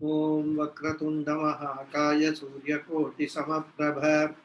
Om Vakratunda Mahakaya Suryakoti Samaprabha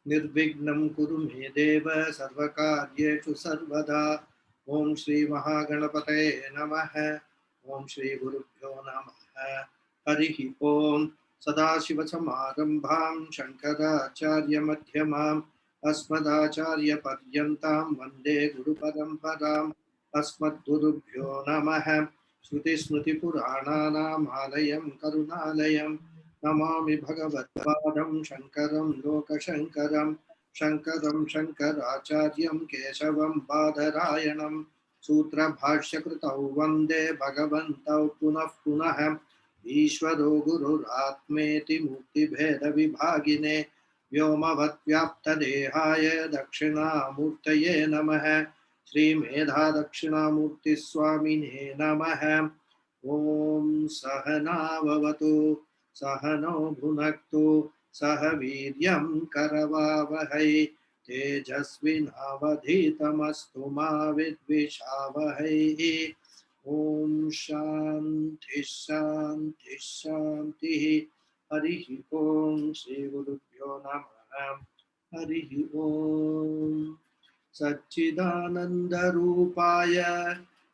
Nirvignam Kuru Me Deva Sarvakaryeshu Sarvada Om Shri Mahaganapataye Namaha Om Shri Gurubhyo Namaha Harihi Om Sadashivasamarambham Shankaracharya Madhyamam Asmadacharya Paryantam Vande Guru Paramparam Asmadgurubhyo Namaha Shruti Smriti Purananam Alayam Karunalayam Namami Bhagavadpadam Shankaram Lokashankaram Shankaram Shankaracharyam Keshavam Badarayanam Sutra Bhashyakritau Vande Bhagavantau Punah Punah Ishvaro Gurur Atmeti Mukti Bheda Vibhagine Vyomavad Vyapta Dehaya Dakshina Murtaye Namaha Shri Medha Dakshinamurti Swamine Namaha Om Sahana Vavatu Sahano Bhunaktu Sahaviryam Karavavahai Tejasvinavadhitamastu ma vidvishavahai Om Shanti Shanti Shanti Harihi Om Shri Gurubhyo Namaha Harihi Om Satchidananda Rupaya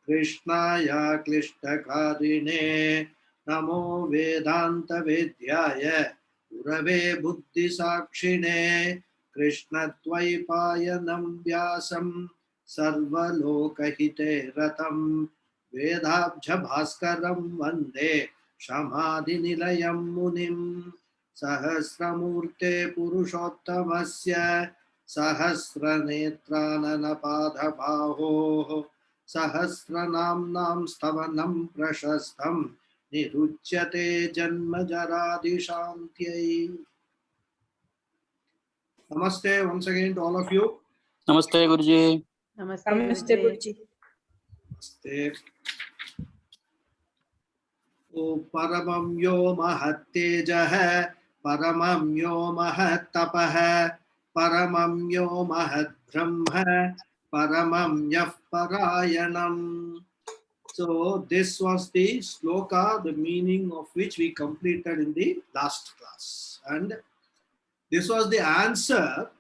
Krishnaya Klishtakarine Namo Vedanta Vidyaya Gurave Buddhi Sakshine Krishna Tvaipayanam Vyasam Sarvalokahite Ratam Vedabja Bhaskaram Vande Shamadhi Nilayam Munim Sahasramurte Purushottamasya Sahasranetrananapadhabaho Sahasranamnam Stavanam Prashastam Niruchyate Janmajaradishantyai. Namaste once again to all of you. Namaste Guruji. Namaste Guruji. Namaste. O Paramam Yo Mahattejah Paramam Yo Mahattapah Paramam Yo Mahat Brahma Paramam Yaf Parayanam. So this was the sloka, the meaning of which we completed in the last class. And this was the answer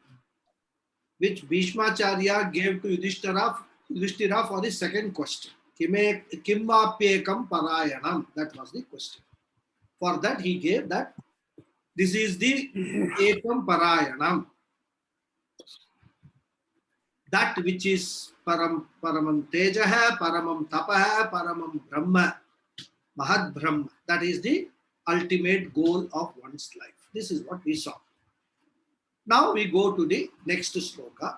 which Bhishmacharya gave to Yudhishthira for the second question. Kimmapyekam parayanam. That was the question. For that he gave that this is the ekam parayanam. That which is paramam tejaha, paramam tapaha, paramam brahma, mahad brahma. That is the ultimate goal of one's life. This is what we saw. Now we go to the next sloka.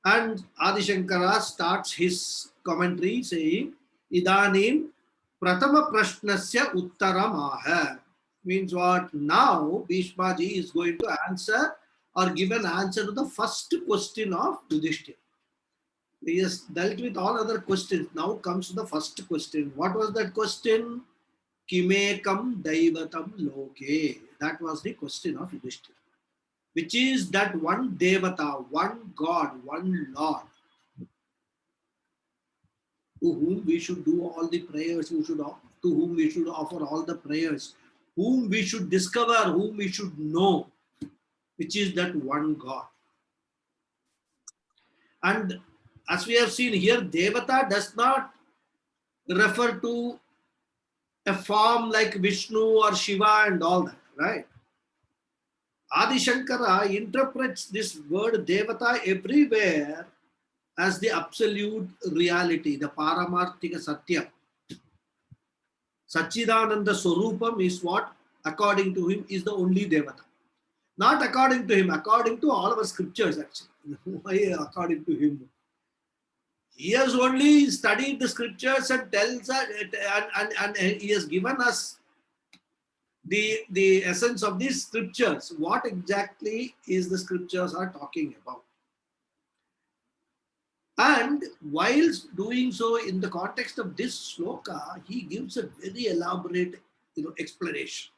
And Adi Shankara starts his commentary saying, Idanim pratama prashnasya uttaramaha. Means what? Now Bhishmaji is going to answer or give an answer to the first question of Yudhishthira. He has dealt with all other questions. Now comes to the first question. What was that question? Kimekam daivatam loke. That was the question of Yudhishthira. Which is that one devata, one God, one Lord, to whom we should do all the prayers, to whom we should offer all the prayers, whom we should discover, whom we should know, which is that one God. And as we have seen here, devata does not refer to a form like Vishnu or Shiva and all that, right? Adi Shankara interprets this word devata everywhere as the absolute reality, the paramarthika satya. Satchidananda Swarupam is what, according to him, is the only devata. Not according to him, according to all our scriptures actually. Why according to him? He has only studied the scriptures and tells us, and he has given us the essence of these scriptures. What exactly is the scriptures are talking about? And whilst doing so in the context of this sloka, he gives a very elaborate explanation.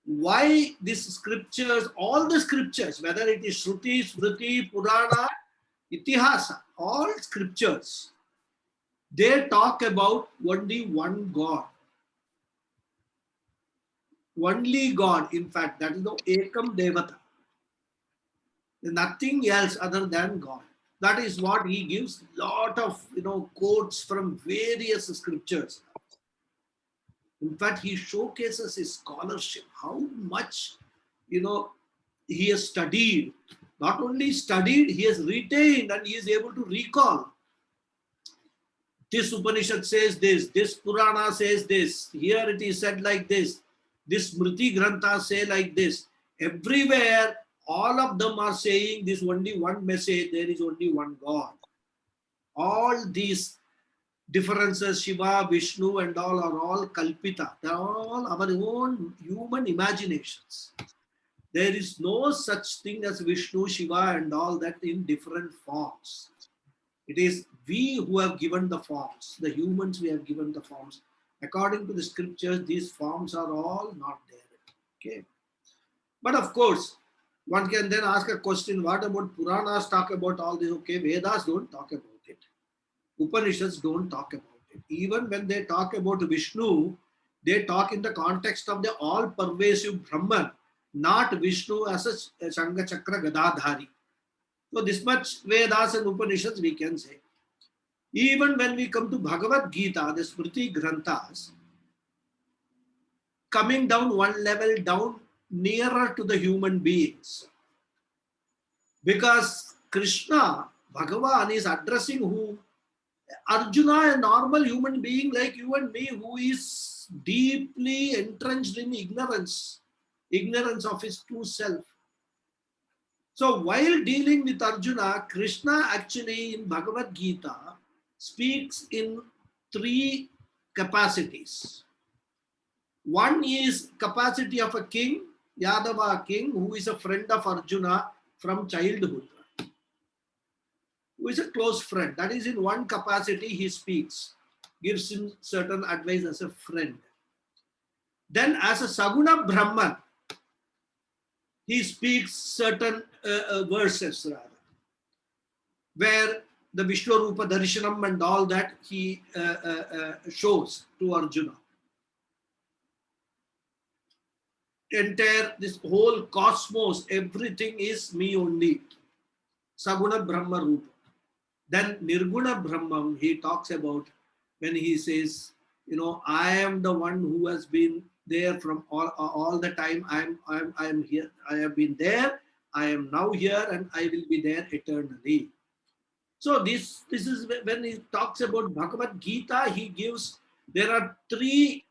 Why these scriptures, all the scriptures, whether it is Shruti, Smriti, Purana, Itihasa, all scriptures, they talk about only one God. only God. In fact, that is the Ekam Devata. Nothing else other than God. That is what he gives lot of quotes from various scriptures. In fact, he showcases his scholarship, how much he has studied. Not only studied, he has retained and he is able to recall. This Upanishad says this Purana says this, here it is said like this Smriti Grantha say like this. Everywhere, all of them are saying this only one message, there is only one God. All these differences, Shiva, Vishnu and all are all kalpita. They are all our own human imaginations. There is no such thing as Vishnu, Shiva and all that in different forms. It is we who have given the forms. The humans, we have given the forms. According to the scriptures, these forms are all not there. Okay. But of course, one can then ask a question, what about Puranas talk about all this? Okay, Vedas don't talk about it. Upanishads don't talk about it. Even when they talk about Vishnu, they talk in the context of the all-pervasive Brahman, not Vishnu as a Shanga Chakra Gadadhari. So this much Vedas and Upanishads we can say. Even when we come to Bhagavad Gita, the Smriti Granthas, coming down one level down nearer to the human beings. Because Krishna, Bhagavan is addressing who? Arjuna, a normal human being like you and me, who is deeply entrenched in ignorance of his true self. So while dealing with Arjuna, Krishna actually in Bhagavad Gita speaks in three capacities. One is capacity of a king, Yadava king, who is a friend of Arjuna from childhood, who is a close friend. That is in one capacity he speaks, gives him certain advice as a friend. Then as a Saguna Brahman, he speaks certain verses rather, where the Vishwarupa Darshanam and all that he shows to Arjuna. Entire, this whole cosmos, everything is me only. Saguna Brahma Rupa. Then Nirguna Brahman, he talks about when he says, I am the one who has been there from all the time. I am here. I have been there. I am now here, and I will be there eternally. So this is when he talks about Bhagavad Gita. He gives, there are three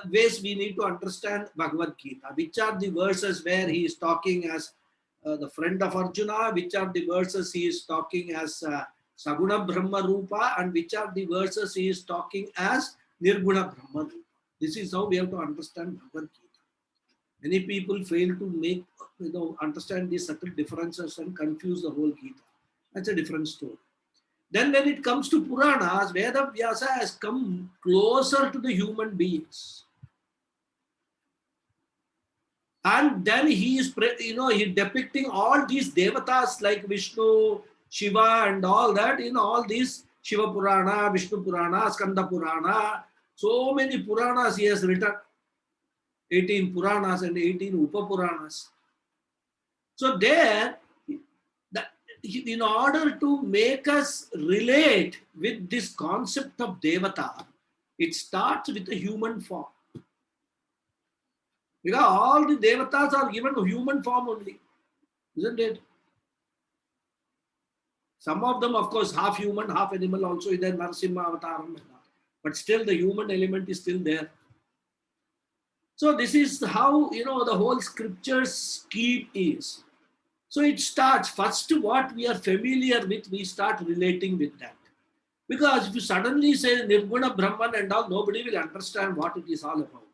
ways we need to understand Bhagavad Gita. Which are the verses where he is talking as the friend of Arjuna? Which are the verses he is talking as Saguna Brahma Rupa, and which are the verses he is talking as Nirguna Brahma Rupa. This is how we have to understand Bhagavad Gita. Many people fail to make, understand these subtle differences and confuse the whole Gita. That's a different story. Then when it comes to Puranas, Veda Vyasa has come closer to the human beings. And then he is, he depicting all these devatas like Vishnu, Shiva and all that in all these Shiva Purana, Vishnu Purana, Skanda Purana. So many Puranas he has written. 18 Puranas and 18 Upa Puranas. So there, in order to make us relate with this concept of Devata, it starts with a human form. Because all the Devatas are given a human form only, isn't it? Some of them, of course, half human, half animal also in their Narasimha Avataram. But still the human element is still there. So this is how, the whole scripture scheme is. So it starts, first what we are familiar with, we start relating with that. Because if you suddenly say Nirguna Brahman and all, nobody will understand what it is all about.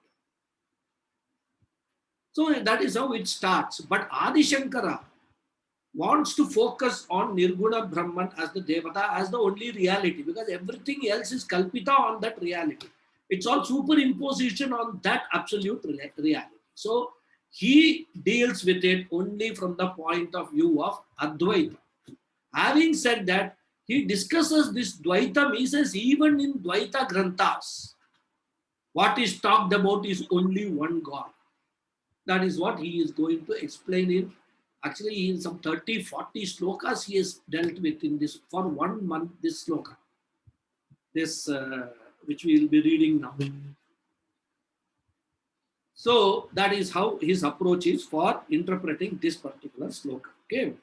So that is how it starts. But Adi Shankara wants to focus on Nirguna Brahman as the Devata, as the only reality, because everything else is kalpita on that reality. It's all superimposition on that absolute reality. So he deals with it only from the point of view of Advaita. Having said that, he discusses this Dvaitam. He says even in Dvaita Granthas, what is talked about is only one God. That is what he is going to explain in. Actually, in some 30, 40 slokas he has dealt with in this for 1 month. This sloka, this which we will be reading now. So that is how his approach is for interpreting this particular sloka. Okay.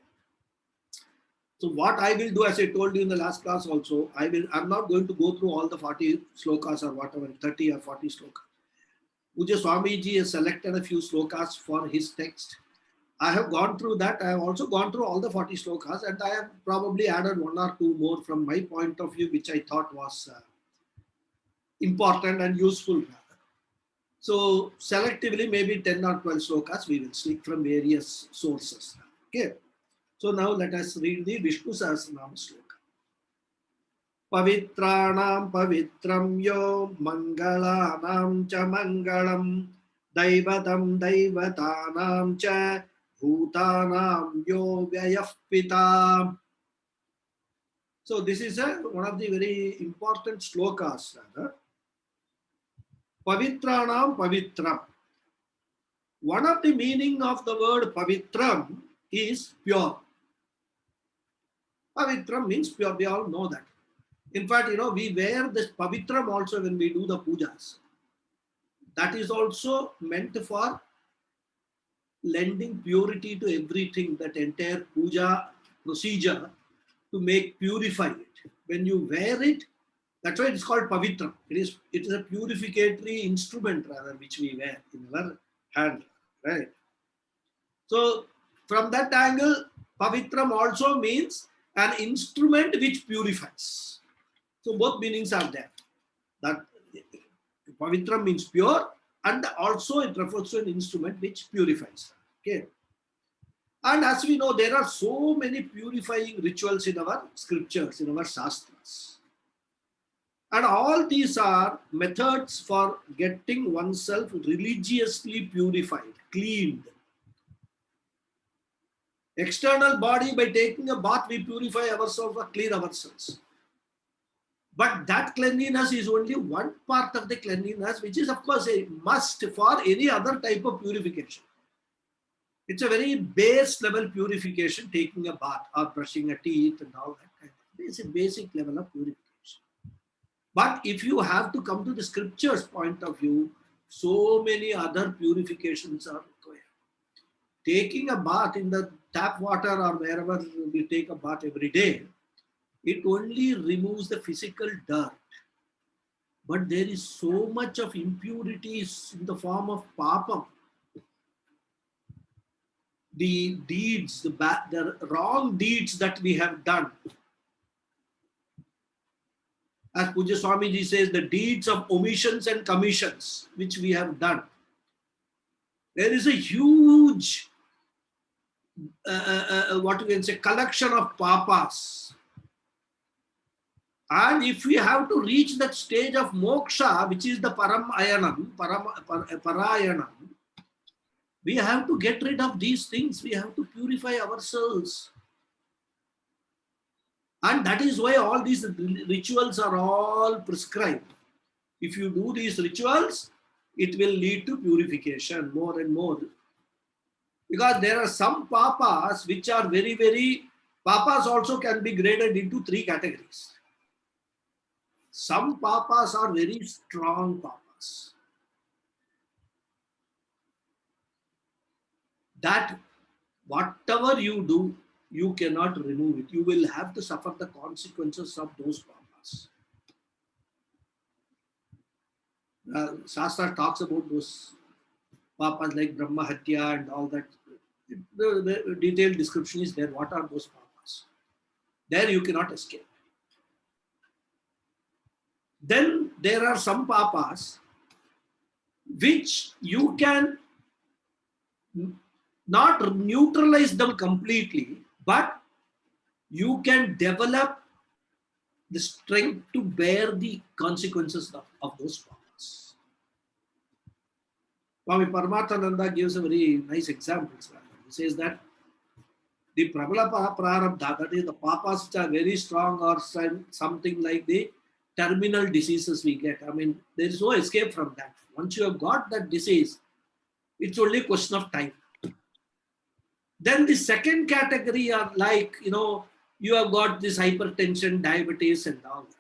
So what I will do, as I told you in the last class also, I'm not going to go through all the 40 slokas or whatever, 30 or 40 slokas. Pujya Swamiji has selected a few slokas for his text. I have gone through that. I have also gone through all the 40 slokas, and I have probably added 1 or 2 more from my point of view, which I thought was important and useful. So selectively, maybe 10 or 12 slokas we will seek from various sources. Okay. So now let us read the Vishnu Sahasranam sloka. Pavitranam pavitram yo mangalanam cha mangalam daivatam daivatanam cha bhutanam yo vyayapita. So this is one of the very important slokas. Pavitranam pavitram. One of the meaning of the word pavitram is pure. Pavitram means pure. We all know that. In fact, we wear this pavitram also when we do the pujas. That is also meant for lending purity to everything, that entire puja procedure to make purify it. When you wear it, that's why it's called pavitram. It is a purificatory instrument rather which we wear in our hand, right? So from that angle, pavitram also means an instrument which purifies. So both meanings are there. That pavitram means pure, and also it refers to an instrument which purifies. Okay. And as we know, there are so many purifying rituals in our scriptures, in our shastras. And all these are methods for getting oneself religiously purified, cleaned. External body, by taking a bath, we purify ourselves or clean ourselves. But that cleanliness is only one part of the cleanliness, which is of course a must for any other type of purification. It's a very base level purification, taking a bath or brushing a teeth and all that kind of thing. It's a basic level of purification. But if you have to come to the scriptures point of view, so many other purifications are required. Taking a bath in the tap water or wherever we take a bath every day, it only removes the physical dirt. But there is so much of impurities in the form of papam. The deeds, the wrong deeds that we have done. As Pujya Swamiji says, the deeds of omissions and commissions which we have done. There is a huge, what you can say, collection of papas. And if we have to reach that stage of moksha, which is the parayanam, we have to get rid of these things. We have to purify ourselves. And that is why all these rituals are all prescribed. If you do these rituals, it will lead to purification more and more. Because there are some papas which are very, very, papas also can be graded into 3 categories. Some papas are very strong papas. That whatever you do, you cannot remove it. You will have to suffer the consequences of those papas. Shastra talks about those papas like Brahma Hatya and all that. The detailed description is there. What are those papas? There you cannot escape. Then there are some papas which you can not neutralize them completely, but you can develop the strength to bear the consequences of those papas. Swami Paramathananda gives a very nice example. He says that the prabala prarabdha, that is the papas which are very strong, or something like the terminal diseases we get. I mean, there is no escape from that. Once you have got that disease, It's only a question of time. Then the second category are like, you have got this hypertension, diabetes and all that.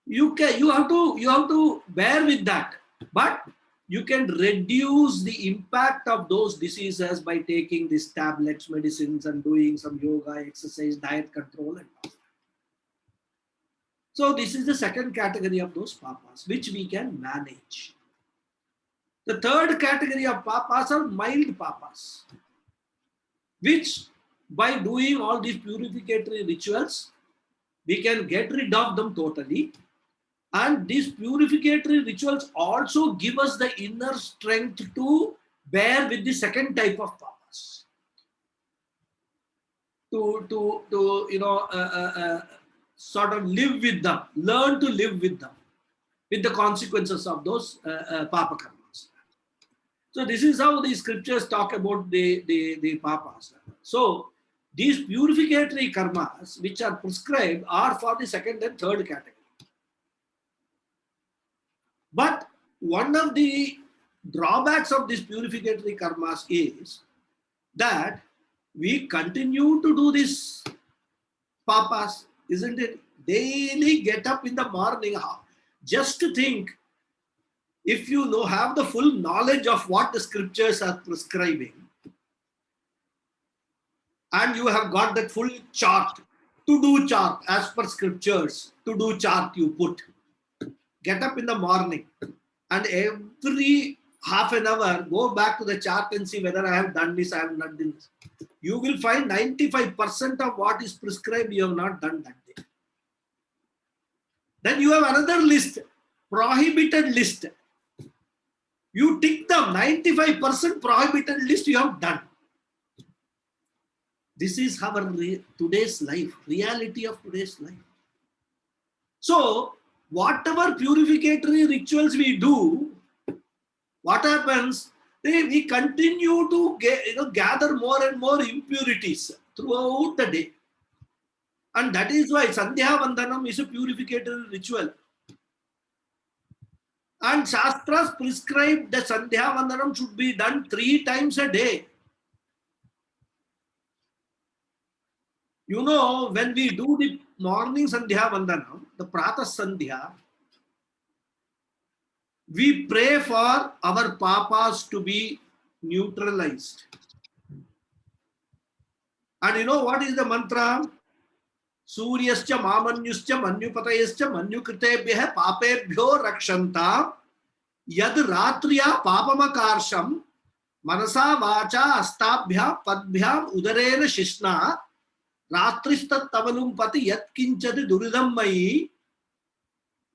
You have to bear with that. But you can reduce the impact of those diseases by taking these tablets, medicines, and doing some yoga, exercise, diet control and all. So this is the second category of those papas, which we can manage. The third category of papas are mild papas, which by doing all these purificatory rituals, we can get rid of them totally. And these purificatory rituals also give us the inner strength to bear with the second type of papas. Sort of live with them, learn to live with them, with the consequences of those papa karmas. So this is how the scriptures talk about the papas. So these purificatory karmas which are prescribed are for the second and third category. But one of the drawbacks of these purificatory karmas is that we continue to do this papas, isn't it? Daily get up in the morning. Just to think, if you have the full knowledge of what the scriptures are prescribing, and you have got that full chart, to-do chart as per scriptures, to-do chart you put. Get up in the morning and every half an hour go back to the chart and see whether I have done this, I have not done this. You will find 95% of what is prescribed you have not done that day. Then you have another list, prohibited list. You tick them, 95% prohibited list you have done. This is our today's life, reality of today's life. So, whatever purificatory rituals we do, what happens? We continue to gather more and more impurities throughout the day. And that is why Sandhya Vandanam is a purificatory ritual. And Shastras prescribed that Sandhya Vandanam should be done 3 times a day. When we do the morning Sandhya Vandanam, the Pratha Sandhya, we pray for our papas to be neutralized. And you know what is the mantra? Suryascha mamanyuscha manyupatayascha manyukritebhya papebhyo rakshanta yad ratriya papamakarsham manasa vacha astabhya padbhyam udarena shishna ratristat tavalum pati yat kinchati duridam mayi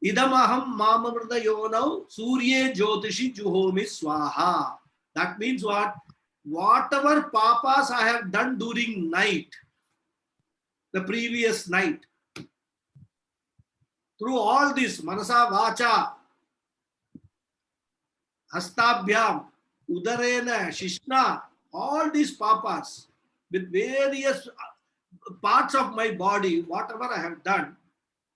idamaham mamamrda yonau surye jyotishi juhomi swaha. That means what? Whatever papas I have done during night, the previous night, through all this manasa vacha hastabhyam udarena shishna, all these papas with various parts of my body, whatever I have done,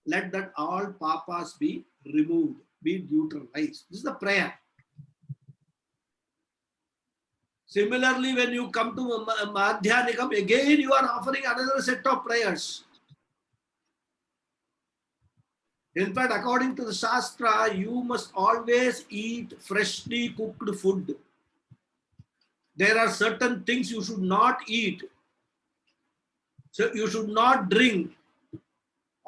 let that all papas be removed, be neutralized. This is the prayer. Similarly, when you come to Madhyanikam, again you are offering another set of prayers. In fact, according to the Shastra, you must always eat freshly cooked food. There are certain things you should not eat. So you should not drink.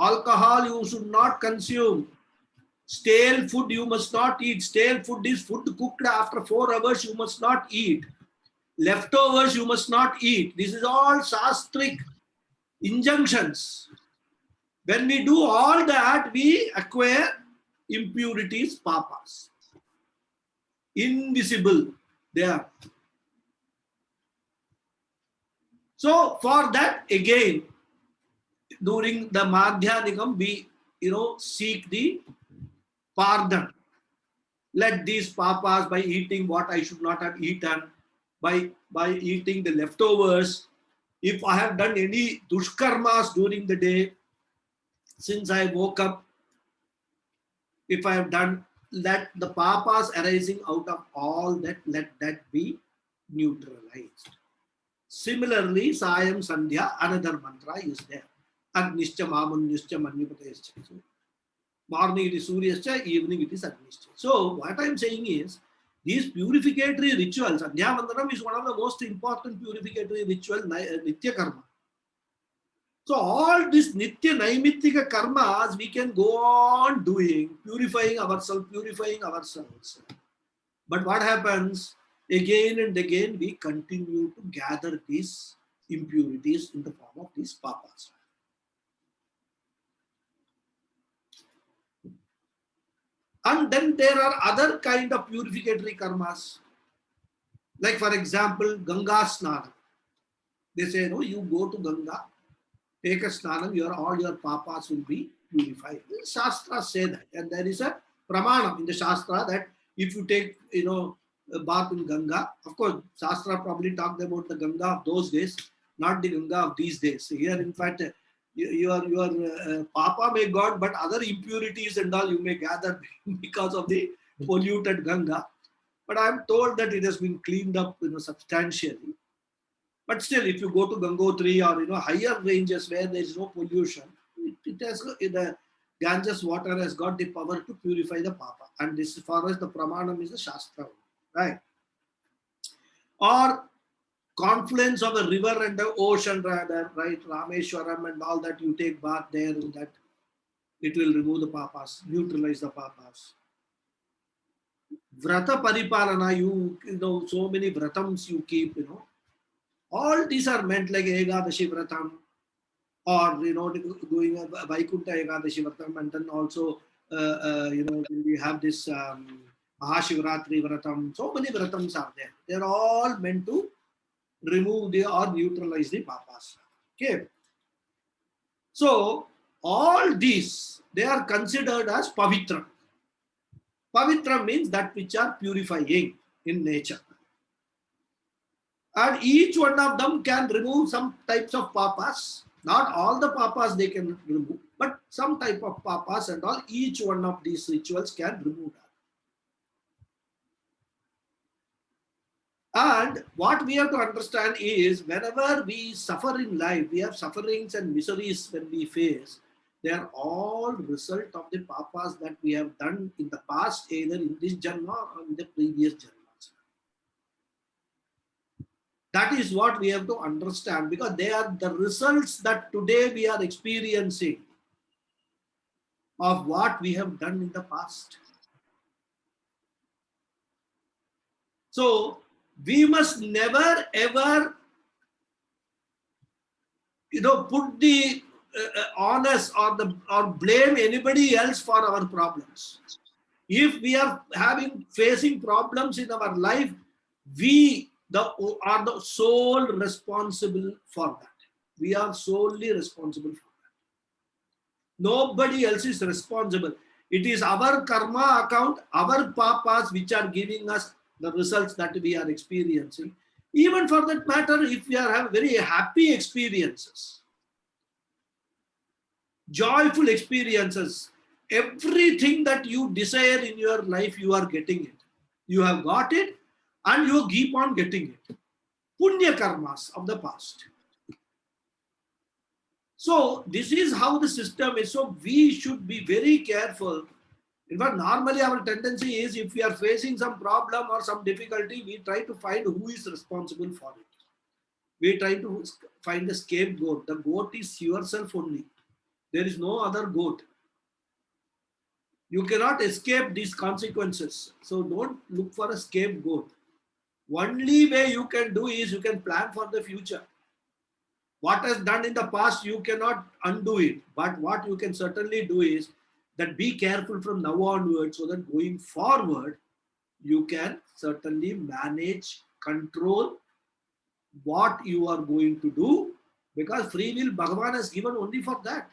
Alcohol you should not consume. Stale food you must not eat. Stale food is food cooked after 4 hours you must not eat. Leftovers you must not eat. This is all Shastric injunctions. When we do all that, we acquire impurities, papas. Invisible, they are. So for that, again, during the Madhyanikam, we seek the pardon. Let these papas, by eating what I should not have eaten, by eating the leftovers, if I have done any dushkarmas during the day, since I woke up, if I have done let the papas arising out of all that, let that be neutralized. Similarly, Sayam Sandhya, another mantra is there. Agnischa Mamunyascha Manyupatescha. So, morning it is Suryascha, evening it is Agnischa. So what I am saying is, these purificatory rituals, Sandhya Mandaram is one of the most important purificatory ritual, Nitya Karma. So all this Nitya Naimittika karmas we can go on doing, purifying ourselves. But what happens? Again and again we continue to gather these impurities in the form of these papas. And then there are other kind of purificatory karmas. Like for example, Ganga Snana. They say, no, you go to Ganga, take a snanam, all your papas will be purified. The Shastra say that. And there is a pramanam in the Shastra that if you take, a bath in Ganga, of course, Shastra probably talked about the Ganga of those days, not the Ganga of these days. So here, in fact, your papa may God, but other impurities and all you may gather because of the polluted Ganga. But I am told that it has been cleaned up, substantially. But still, if you go to Gangotri or higher ranges where there is no pollution, it has the Ganges water has got the power to purify the papa. And this, as far as the pramanam is the Shastra, right? Or confluence of a river and the ocean, rather, right? Rameshwaram and all that, you take bath there, and that it will remove the papas, neutralize the papas. Vrata paripalana, you know, so many vratams you keep, all these are meant like Ekadashi Vratam, or doing a Vaikunta Ekadashi Vratam, and then also we have this Mahashivratri Vratam. So many Vratams are there. They are all meant to remove or neutralize the papas. Okay. So all these, they are considered as pavitra. Pavitra means that which are purifying in nature. And each one of them can remove some types of papas. Not all the papas they can remove, but some type of papas and all. Each one of these rituals can remove that. And what we have to understand is, whenever we suffer in life, we have sufferings and miseries when we face, they are all result of the papas that we have done in the past, either in this janma or in the previous janma. That is what we have to understand, because they are the results that today we are experiencing of what we have done in the past. So we must never ever, put the onus or blame anybody else for our problems. If we are facing problems in our life, we are the sole responsible for that. We are solely responsible for that. Nobody else is responsible. It is our karma account, our papas, which are giving us the results that we are experiencing. Even for that matter, if we are having very happy experiences, joyful experiences, everything that you desire in your life, you are getting it. You have got it, and you keep on getting it. Punya karmas of the past. So this is how the system is. So we should be very careful. In fact, normally our tendency is, if we are facing some problem or some difficulty, we try to find who is responsible for it. We try to find the scapegoat. The goat is yourself only. There is no other goat. You cannot escape these consequences. So don't look for a scapegoat. Only way you can do is you can plan for the future. What has done in the past, you cannot undo it. But what you can certainly do is that be careful from now onwards, so that going forward, you can certainly manage, control what you are going to do, because free will Bhagavan has given only for that.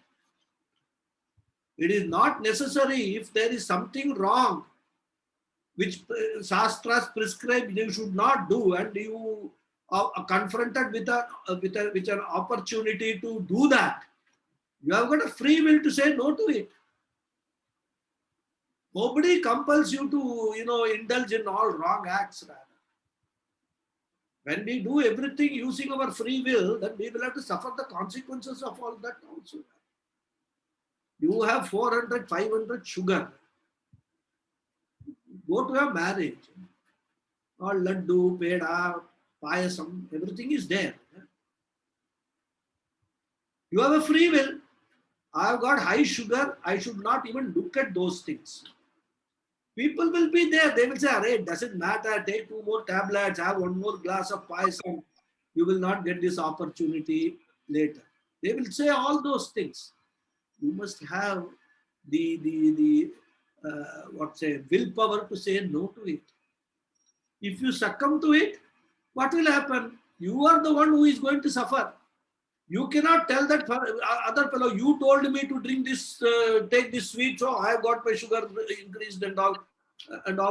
It is not necessary if there is something wrong which Shastras prescribe you should not do, and you are confronted with an opportunity to do that. You have got a free will to say no to it. Nobody compels you to, indulge in all wrong acts. Rather. When we do everything using our free will, then we will have to suffer the consequences of all that also. You have 400, 500 sugar. Go to a marriage. All laddu, peda, payasam, everything is there. You have a free will. I have got high sugar. I should not even look at those things. People will be there. They will say, it doesn't matter. Take 2 more tablets. Have 1 more glass of payasam. You will not get this opportunity later. They will say all those things. You must have the willpower to say no to it. If you succumb to it, what will happen? You are the one who is going to suffer. You cannot tell that other fellow, you told me to drink this, take this sweet, so I have got my sugar increased and all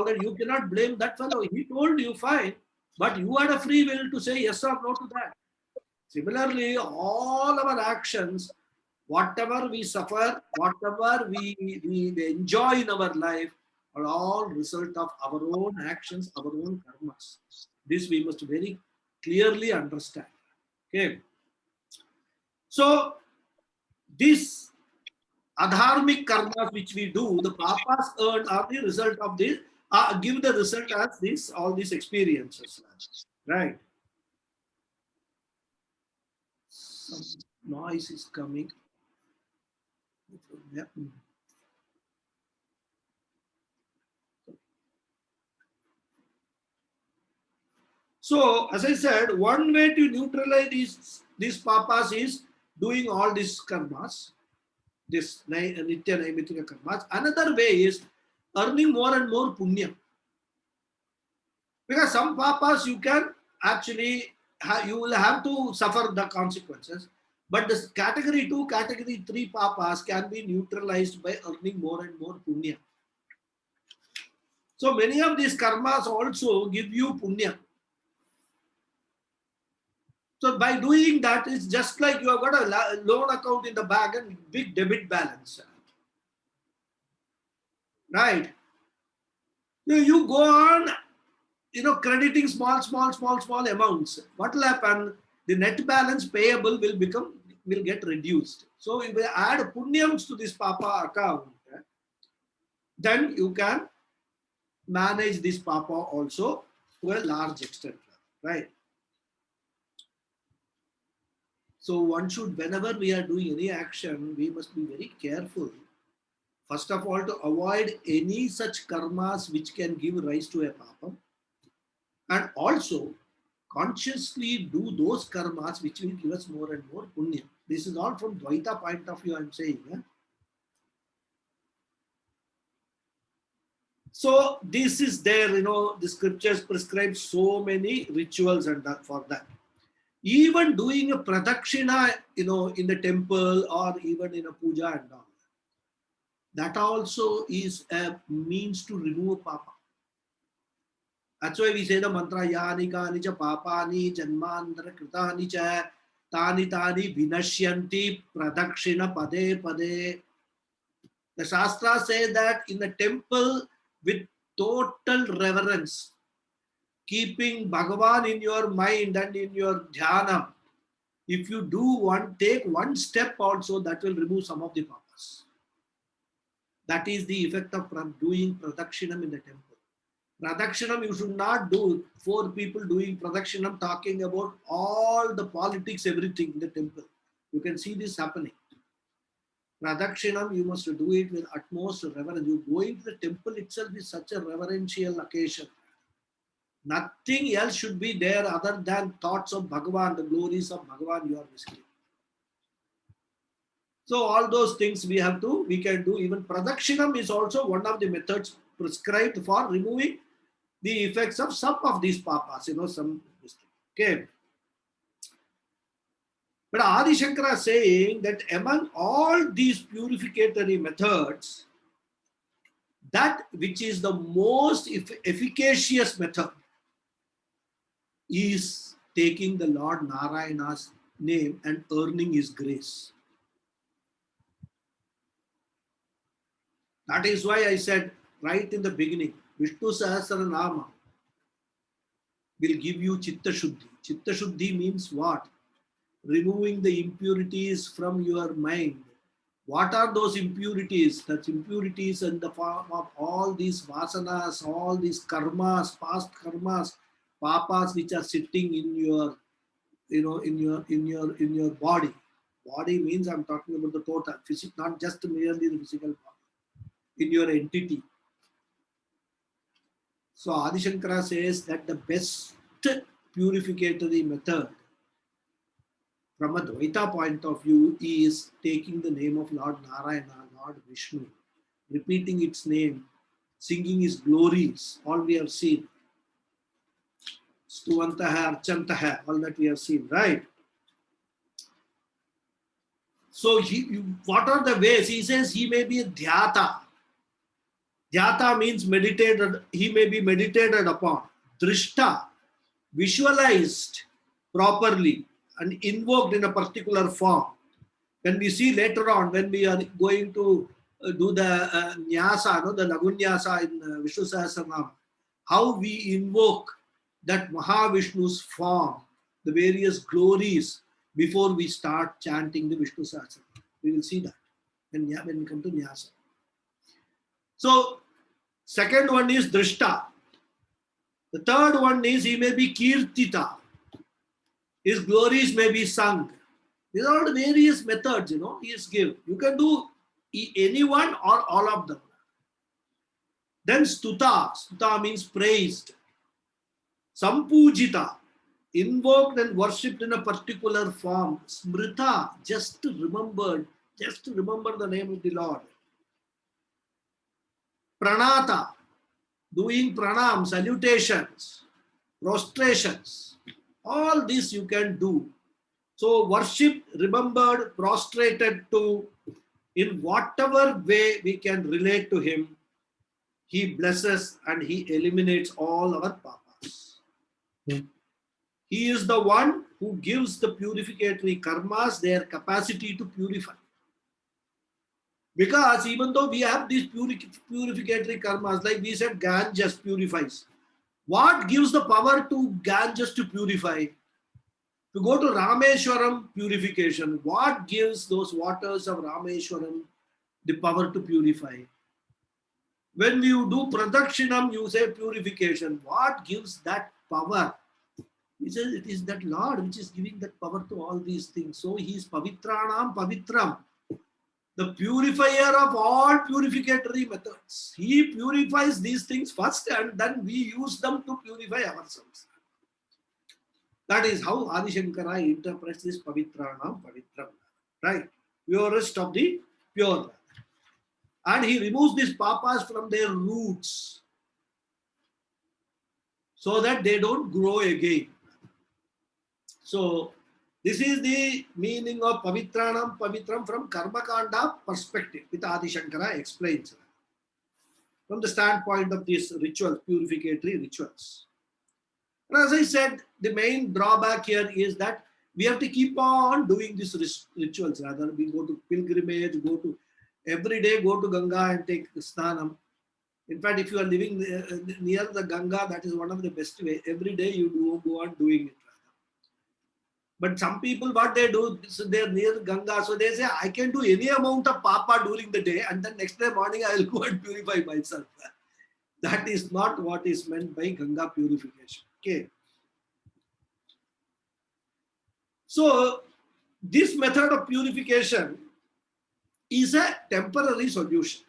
that. You cannot blame that fellow. He told you, fine, but you had a free will to say yes or no to that. Similarly, all our actions, whatever we suffer, whatever we enjoy in our life, are all result of our own actions, our own karmas. This we must very clearly understand. Okay. So, this adharmic karmas which we do, the papas earn are the result of this, give the result as this, all these experiences. Right. Some noise is coming. Yeah. So, as I said, one way to neutralize these papas is doing all these karmas, this nitya naimittika karmas. Another way is earning more and more punya. Because some papas you can actually, you will have to suffer the consequences. But the category 2, category 3 papas can be neutralized by earning more and more punya. So many of these karmas also give you punya. So by doing that, it's just like you have got a loan account in the bank and big debit balance. Right? You go on, crediting small amounts. What will happen? The net balance payable will get reduced. So if we add punyams to this papa account, then you can manage this papa also to a large extent. Right? So one should, whenever we are doing any action, we must be very careful. First of all, to avoid any such karmas which can give rise to a papa. And also, consciously do those karmas which will give us more and more punya. This is all from Dvaita point of view, I am saying. So this is there, the scriptures prescribe so many rituals and for that. Even doing a pradakshina, in the temple or even in a puja and all. That also is a means to remove papa. That's why we say the mantra yani kani cha papani janmandara kritani cha tani vinashyanti pradakshina pade pade. The Shastra say that in the temple with total reverence, keeping Bhagavan in your mind and in your dhyana, if you take one step also, that will remove some of the papas. That is the effect of doing pradakshinam in the temple. Pradakshinam you should not do. 4 people doing pradakshinam talking about all the politics, everything in the temple. You can see this happening. Pradakshinam, you must do it with utmost reverence. You going to the temple itself is such a reverential occasion. Nothing else should be there other than thoughts of Bhagavan, the glories of Bhagavan you are visiting. So all those things we can do. Even pradakshinam is also one of the methods prescribed for removing the effects of some of these papas, okay. But Adi Shankara is saying that among all these purificatory methods, that which is the most efficacious method is taking the Lord Narayana's name and earning his grace. That is why I said right in the beginning, Vishnu Sahasranamam will give you Chitta Shuddhi. Chitta Shuddhi means what? Removing the impurities from your mind. What are those impurities? That's impurities in the form of all these vasanas, all these karmas, past karmas, papas which are sitting in your, in your body. Body means I'm talking about the total, not just merely the physical body, in your entity. So Adi Shankara says that the best purificatory method from a Dvaita point of view is taking the name of Lord Narayana, Lord Vishnu, repeating its name, singing his glories, all we have seen. Stuvantaha, Archantaha, all that we have seen, right? So what are the ways? He says he may be a dhyata. Dhyata means meditated, he may be meditated upon. Drishta, visualized properly and invoked in a particular form. When we see later on, when we are going to do the nyasa, no, the lagunyasa in Vishnu Sahasranam, how we invoke that Mahavishnu's form, the various glories before we start chanting the Vishnu Sahasranam. We will see that when we come to nyasa. So, second one is drishta. The third one is he may be kirtita. His glories may be sung. These are all the various methods, he is given. You can do any one or all of them. Then stuta. Stuta means praised. Sampujita, invoked and worshipped in a particular form. Smrita, just to remember the name of the Lord. Pranata, doing pranam, salutations, prostrations. All this you can do. So worship, remembered, prostrated to, in whatever way we can relate to him, he blesses and he eliminates all our papas. He is the one who gives the purificatory karmas their capacity to purify. Because even though we have these purificatory karmas, like we said, Ganges purifies. What gives the power to Ganges to purify? To go to Rameshwaram, purification. What gives those waters of Rameshwaram the power to purify? When you do Pradakshinam, you say purification. What gives that power? He says it is that Lord which is giving that power to all these things. So he is Pavitranam Pavitram, the purifier of all purificatory methods. He purifies these things first and then we use them to purify ourselves. That is how Adi Shankara interprets this Pavitranam Pavitram, right? Purest of the pure. And he removes these papas from their roots so that they don't grow again. So this is the meaning of Pavitranam Pavitram from Karmakanda perspective, which Adi Shankara explains from the standpoint of these rituals, purificatory rituals. And as I said, the main drawback here is that we have to keep on doing these rituals. Rather, we go to pilgrimage, every day go to Ganga and take Snanam. In fact, if you are living near the Ganga, that is one of the best way. Every day you go on doing it. But some people, what they do, so they are near Ganga, so they say, I can do any amount of papa during the day, and then next day morning I will go and purify myself. That is not what is meant by Ganga purification. Okay. So this method of purification is a temporary solution.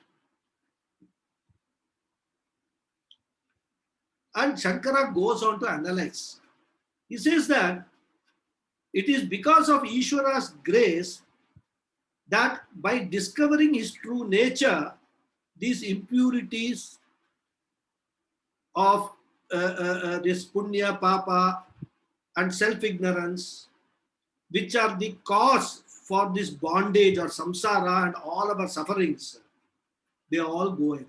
And Shankara goes on to analyze. He says that it is because of Ishwara's grace that by discovering his true nature, these impurities of this punya, papa, and self-ignorance, which are the cause for this bondage or samsara and all of our sufferings, they all go away.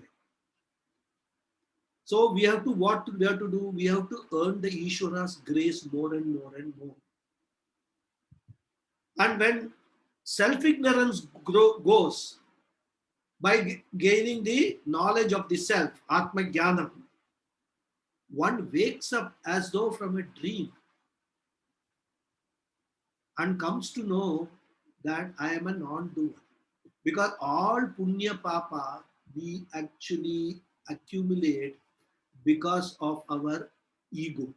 So we have to, what we have to do? We have to earn the Ishwara's grace more and more and more. And when self-ignorance goes, by gaining the knowledge of the self, Atma Jnanam, one wakes up as though from a dream and comes to know that I am a non-doer. Because all punya papa we actually accumulate because of our ego.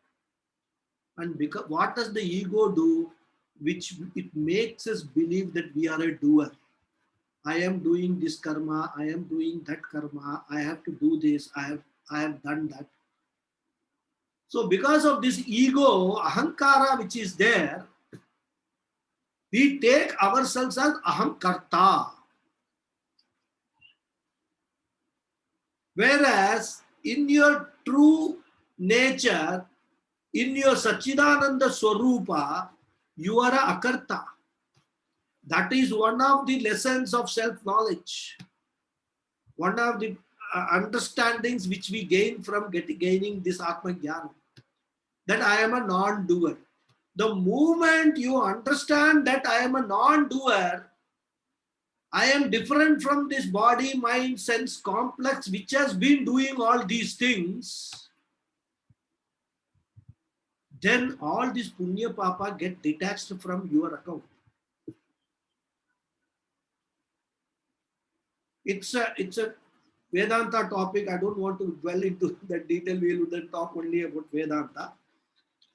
And because what does the ego do? Which it makes us believe that we are a doer. I am doing this karma, I am doing that karma, I have to do this, I have done that. So because of this ego, ahankara which is there, we take ourselves as ahankarta. Whereas in your true nature, in your Sachidananda Swarupa, you are a akarta. That is one of the lessons of self-knowledge. One of the understandings which we gain from gaining this Atma Jnana. That I am a non-doer. The moment you understand that I am a non-doer, I am different from this body, mind, sense complex which has been doing all these things, then all this punya papa get detached from your account. It's a Vedanta topic. I don't want to dwell into that detail. We will then talk only about Vedanta.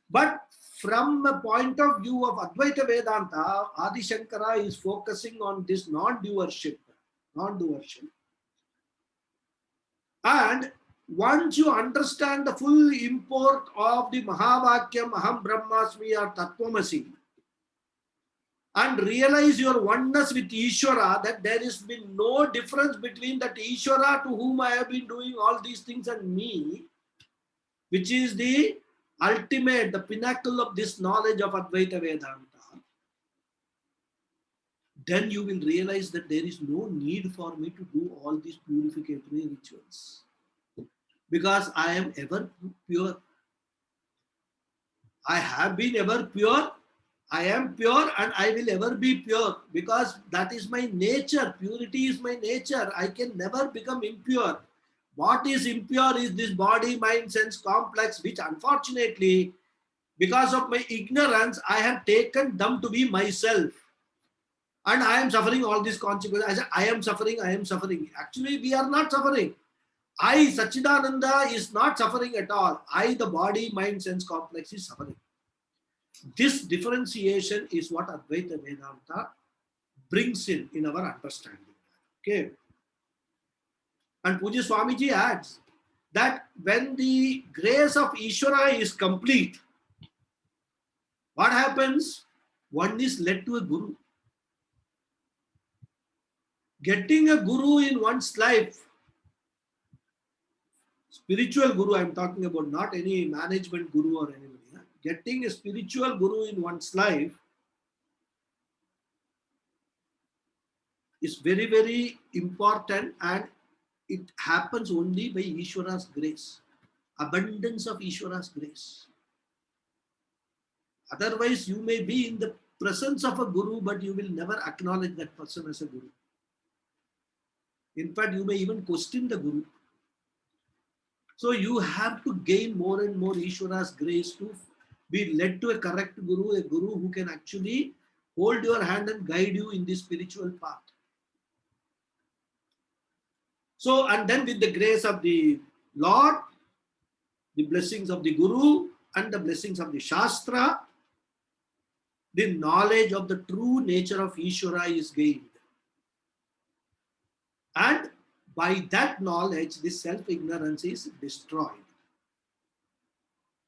But from a point of view of Advaita Vedanta, Adi Shankara is focusing on this non-doership. And once you understand the full import of the Mahavakyam Aham Brahmasmi or Tattvamasi, and realize your oneness with Ishvara, that there has been no difference between that Ishvara to whom I have been doing all these things and me, which is the ultimate, the pinnacle of this knowledge of Advaita Vedanta, then you will realize that there is no need for me to do all these purificatory rituals. Because I am ever pure. I have been ever pure. I am pure and I will ever be pure because that is my nature. Purity is my nature. I can never become impure. What is impure is this body, mind, sense complex, which unfortunately, because of my ignorance, I have taken them to be myself. And I am suffering all these consequences. I say, I am suffering, I am suffering. Actually, we are not suffering. I, Sachidananda, is not suffering at all. I, the body, mind, sense complex, is suffering. This differentiation is what Advaita Vedanta brings in our understanding. Okay. And Puja Swamiji adds that when the grace of Ishvara is complete, what happens? One is led to a guru. Getting a guru in one's life, spiritual guru I'm talking about, not any management guru or anybody. Getting a spiritual guru in one's life is very, very important, and it happens only by Ishvara's grace, abundance of Ishvara's grace. Otherwise, you may be in the presence of a guru, but you will never acknowledge that person as a guru. In fact, you may even question the guru. So you have to gain more and more Ishvara's grace to be led to a correct guru, a guru who can actually hold your hand and guide you in this spiritual path. So, and then with the grace of the Lord, the blessings of the Guru and the blessings of the Shastra, the knowledge of the true nature of Ishvara is gained. And by that knowledge, the self-ignorance is destroyed.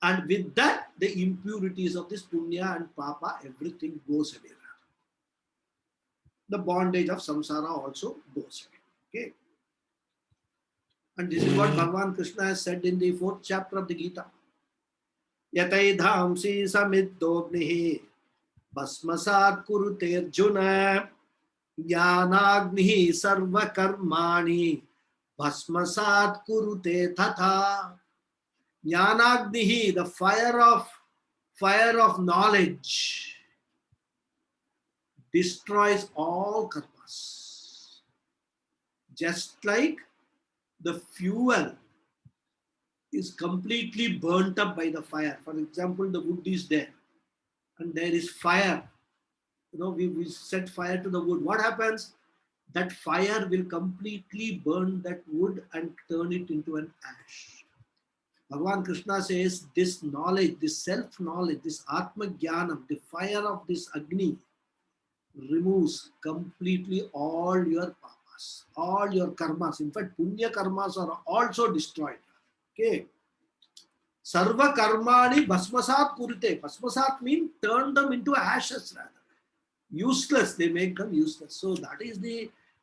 And with that, the impurities of this punya and papa, everything goes away. The bondage of samsara also goes away. Okay. And this is what Bhagavan Krishna has said in the 4th chapter of the Gita. Yatai dhamsi samiddognihi basmasat kurute arjuna jnanagnihi sarva karmani basmasat kurute tatha. Jnanagnihi, the fire of knowledge, destroys all karmas. Just like the fuel is completely burnt up by the fire. For example, the wood is there and there is fire. We set fire to the wood. What happens? That fire will completely burn that wood and turn it into an ash. Bhagavan Krishna says this knowledge, this self-knowledge, this Atma Jnanam, the fire of this Agni removes completely all your papas, all your karmas. In fact, punya karmas are also destroyed. Okay. Sarva karmani bhasmasat kurite. Bhasmasat means turn them into ashes rather. Useless, they make them useless. So that is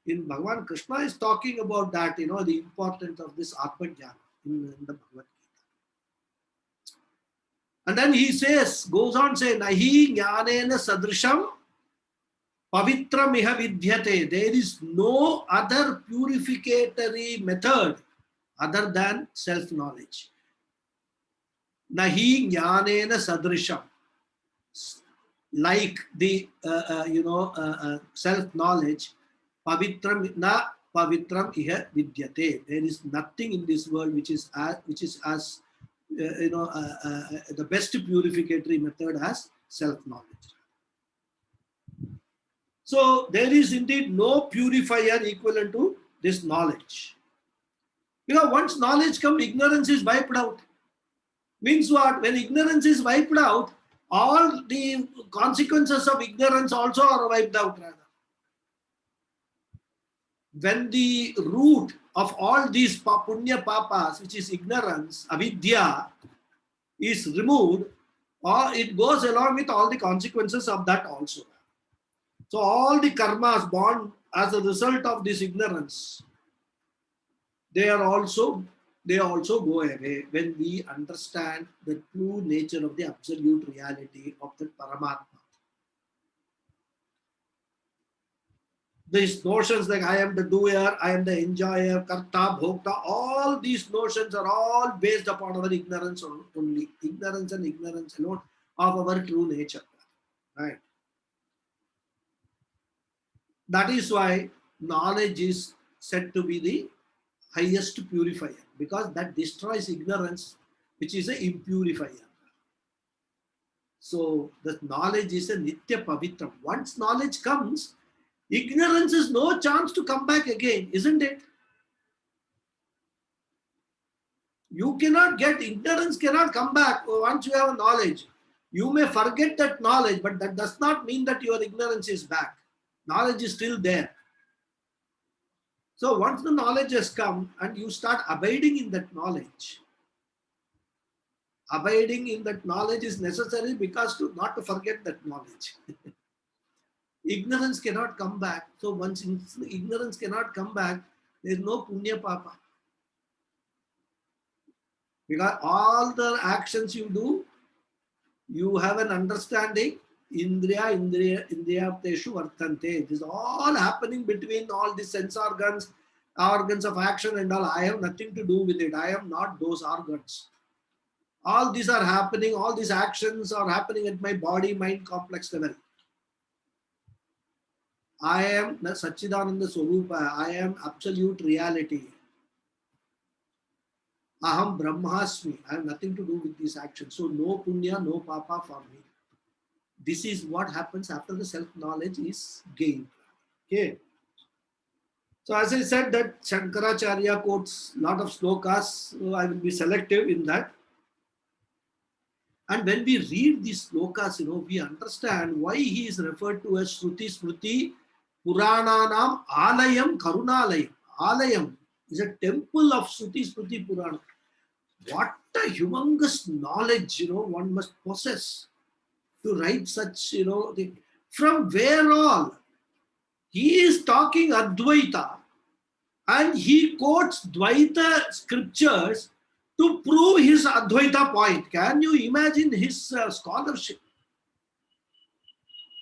in Bhagavan Krishna is talking about that, the importance of this Atma Jnana in the Bhagavad Gita. And then he goes on saying, Nahi jnanena sadrisham pavitram iha vidyate. There is no other purificatory method other than self-knowledge. Nahi jnanena sadrisham. Like the self-knowledge, pavitram na pavitram iha vidyate. There is nothing in this world which is as the best purificatory method as self-knowledge. So there is indeed no purifier equivalent to this knowledge. Once knowledge comes, ignorance is wiped out. Means what? When ignorance is wiped out, all the consequences of ignorance also are wiped out rather. When the root of all these punya papas, which is ignorance, avidya, is removed, or it goes along with all the consequences of that also. So all the karmas born as a result of this ignorance, they also go away when we understand the true nature of the absolute reality of the Paramatma. These notions like I am the doer, I am the enjoyer, karta, bhokta, all these notions are all based upon our ignorance only. Ignorance and ignorance alone of our true nature. Right? That is why knowledge is said to be the highest purifier, because that destroys ignorance, which is an impurifier. So the knowledge is a nitya pavitram. Once knowledge comes, ignorance is no chance to come back again, isn't it? Ignorance cannot come back once you have knowledge. You may forget that knowledge, but that does not mean that your ignorance is back. Knowledge is still there. So once the knowledge has come and you start abiding in that knowledge, abiding in that knowledge is necessary because not to forget that knowledge. Ignorance cannot come back. So once ignorance cannot come back, there is no punya papa. Because all the actions you do, you have an understanding. Indriya teshu vartante. It is all happening between all the sense organs of action and all. I have nothing to do with it. I am not those organs. All these are happening, all these actions are happening at my body, mind complex level. I am Satchidananda Swarupa. I am absolute reality. Aham Brahmasmi. I have nothing to do with these actions. So no punya, no papa for me. This is what happens after the self-knowledge is gained. Okay. So as I said that Shankaracharya quotes a lot of slokas, so I will be selective in that. And when we read these slokas, we understand why he is referred to as Shruti Smriti Purananam Alayam Karunalayam. Alayam is a temple of Shruti Smriti Purana. What a humongous knowledge, one must possess to write such, thing. From where all? He is talking Advaita and he quotes Dvaita scriptures to prove his Advaita point. Can you imagine his scholarship?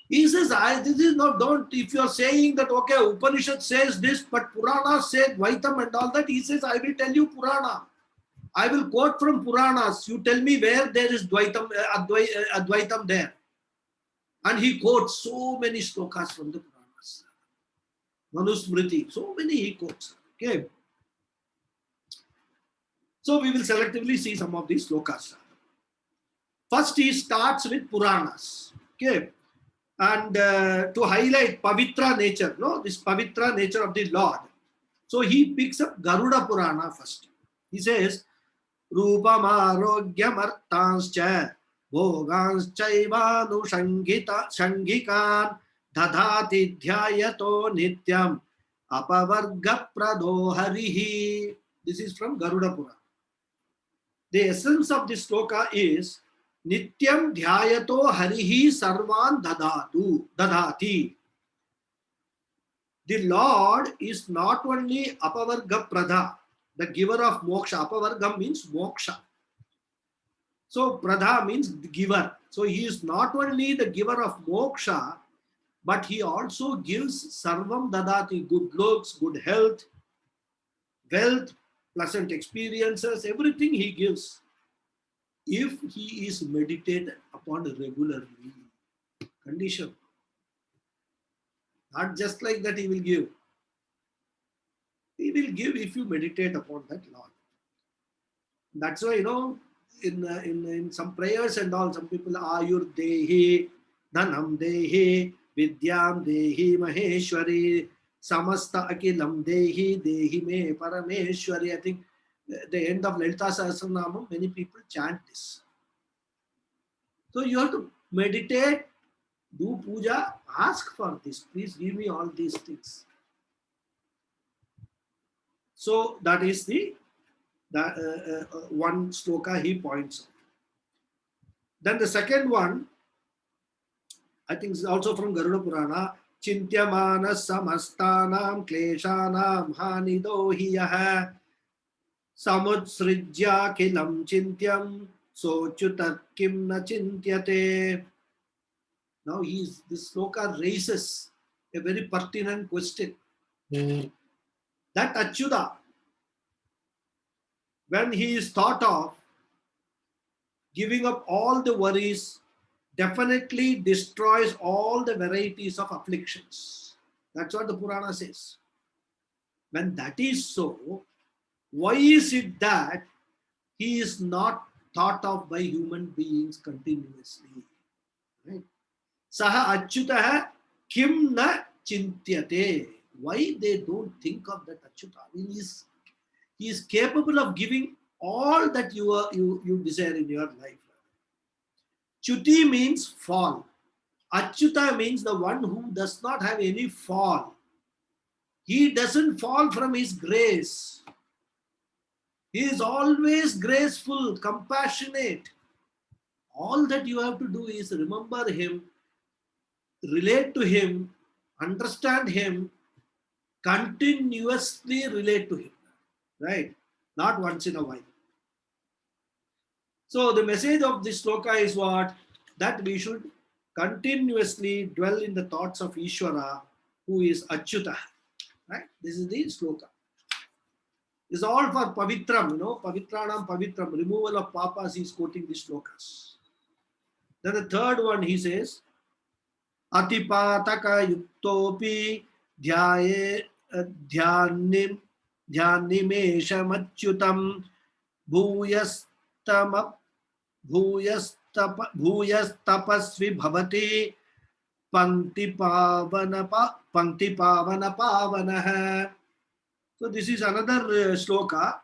He says, if you are saying that, okay, Upanishad says this, but Purana says Dvaitam and all that, he says, I will tell you Purana. I will quote from Puranas. You tell me where there is Dvaitam, Advaitam there. And he quotes so many slokas from the Puranas. Manusmriti, so many he quotes. Okay. So we will selectively see some of these slokas. First, he starts with Puranas. Okay. And to highlight Pavitra nature, no, this Pavitra nature of the Lord. So he picks up Garuda Purana first. He says, Rupam Arogyam Bhoganschaivanu Shangikan Dadhati Dhyayato Nityam Apavarga Prado Harihi. This is from Garuda Purana. The essence of this sloka is Nityam Dhyayato Harihi Sarvan Dadhati. The Lord is not only Apavarga Pradha, the giver of moksha. Apavargam means moksha. So Pradha means the giver. So he is not only the giver of moksha, but he also gives Sarvam Dadati, good looks, good health, wealth, pleasant experiences, everything he gives if he is meditated upon regularly. Condition. Not just like that he will give. He will give if you meditate upon that Lord. That's why, in some prayers and all, some people Ayur Dehi, Dhanam Dehi, Vidyam Dehi, Maheshwari, Samasta Akilam Dehi, Dehi Me Parameshwari. I think the end of Lalita Sahasranamam, many people chant this. So you have to meditate, do puja, ask for this. Please give me all these things. So that is the one sloka he points out. Then the second one, I think is also from Garuda Purana. Chintyamana samastanam kleshanam hanidohiyaha samutsrijya kilam chintyam sochutat kim na chintyate. Now this sloka raises a very pertinent question. That Achyuta, when he is thought of giving up all the worries, definitely destroys all the varieties of afflictions. That's what the Purana says. When that is so, why is it that he is not thought of by human beings continuously? Right? Saha Achyutaha kim na chintyate. Why they don't think of that Achyuta? I mean, he is capable of giving all that you desire in your life. Chuti means fall. Achyuta means the one who does not have any fall. He doesn't fall from his grace. He is always graceful, compassionate. All that you have to do is remember him, relate to him, understand him, continuously relate to him. Right? Not once in a while. So the message of this sloka is what? That we should continuously dwell in the thoughts of Ishvara, who is Achyuta. Right? This is the sloka. This is all for Pavitram, Pavitranam Pavitram, removal of papas. He is quoting these slokas. Then the third one he says, Atipataka yuktopi dhyanimesha machyutam bhuyastapasvi bhavati pankti pavana pavanaha. So this is another sloka.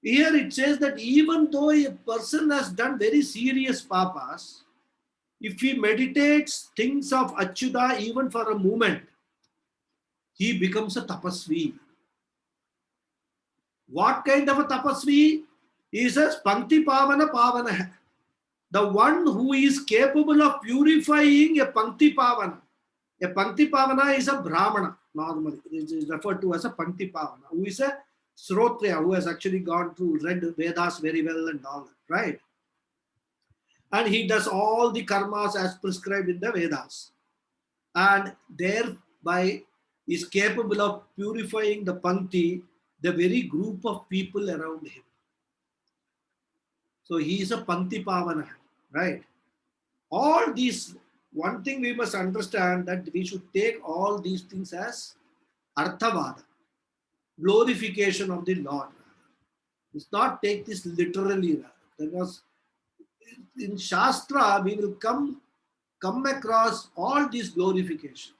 Here it says that even though a person has done very serious papas, if he meditates things of Achyuta even for a moment, he becomes a tapasvi. What kind of a tapasvi? He says, Pankti Pavana Pavana. The one who is capable of purifying a Pankti Pavana. A Pankti Pavana is a Brahmana, normally. It is referred to as a Pankti Pavana, who is a Srotriya, who has actually gone through, read Vedas very well and all that, right? And he does all the karmas as prescribed in the Vedas. And thereby is capable of purifying the Pankti, the very group of people around him. So he is a Pankti Pavana, right? All these, one thing we must understand, that we should take all these things as Arthavada, glorification of the Lord. Let's not take this literally. Because in Shastra, we will come across all these glorification.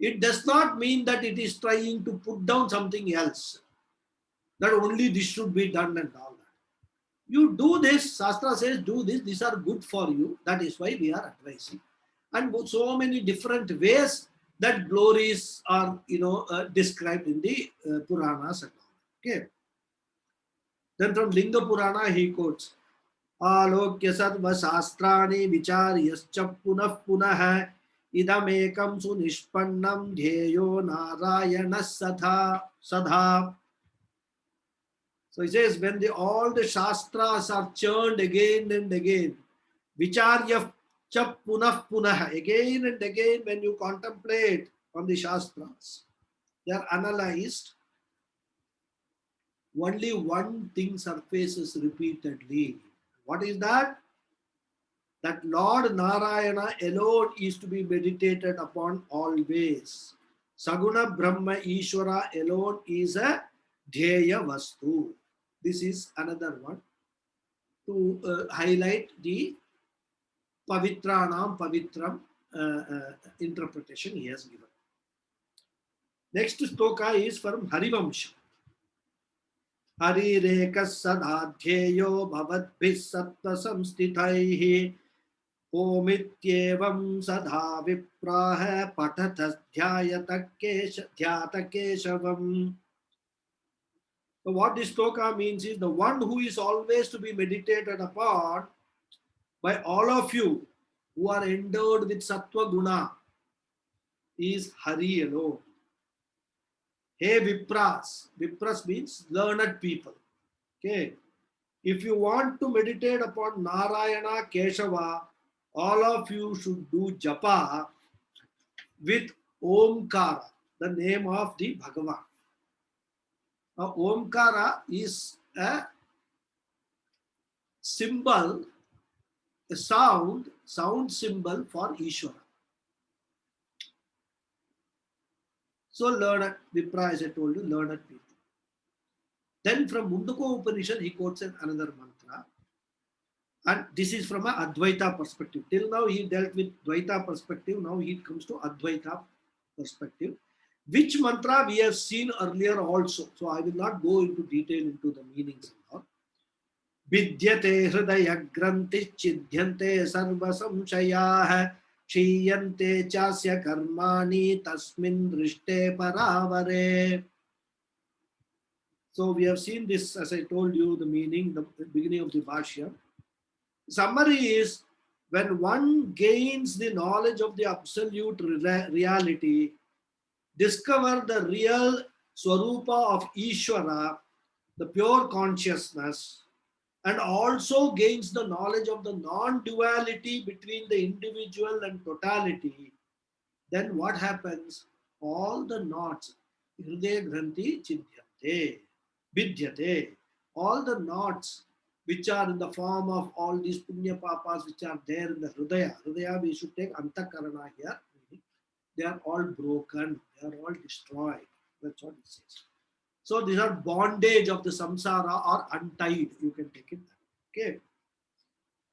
It does not mean that it is trying to put down something else, that only this should be done and all that. You do this, Shastra says do this, these are good for you. That is why we are advising. And so many different ways that glories are, described in the Puranas and all. Okay. Then from Linga Purana he quotes, Alokya Sarva Shastrani Vicharyascha Punah Punah Idamekam Sunishpannam Dhyeyo Narayana Sadha. So he says, when all the Shastras are churned again and again, Vicharya Punah Punah, again and again, when you contemplate on the Shastras, they are analyzed. Only one thing surfaces repeatedly. What is that? That Lord Narayana alone is to be meditated upon always. Saguna Brahma Ishvara alone is a Dheya Vastu. This is another one to highlight the Pavitranam Pavitram interpretation he has given. Next stoka is from Harivamsha. Harireka sadadhyeyo bhavatbhis sattva samstithaihi Omityevam sadha vipraha patatas dhyayata keshavam. So what this stoka means is the one who is always to be meditated upon by all of you who are endowed with sattva guna is Hari alone. Hey Vipras. Vipras means learned people. Okay. If you want to meditate upon Narayana Keshava, all of you should do japa with Omkara, the name of the Bhagavan. Now, Omkara is a symbol, a sound symbol for Ishvara. So learned, Vipra, as I told you, learned people. Then from Mundaka Upanishad, he quotes another mantra. And this is from an Advaita perspective. Till now, he dealt with Dvaita perspective. Now he comes to Advaita perspective. Which mantra we have seen earlier also. So I will not go into detail into the meanings and all. Vidyate hridaya granti chidhyante sarva samshayah Shiyante chasya karmani tasmin drishte paravare. So we have seen this, as I told you, the meaning, the beginning of the Bhashya. Summary is, when one gains the knowledge of the absolute reality, discover the real Swarupa of Ishvara, the pure consciousness, and also gains the knowledge of the non-duality between the individual and totality, then what happens? All the knots, Hridaya Granthi Chidhyate, Vidyate, all the knots which are in the form of all these punya papas which are there in the Hridaya. Hridaya, we should take Antakarana here. They are all broken. They are all destroyed. That's what it says. So these are bondage of the samsara or untied. You can take it. Okay.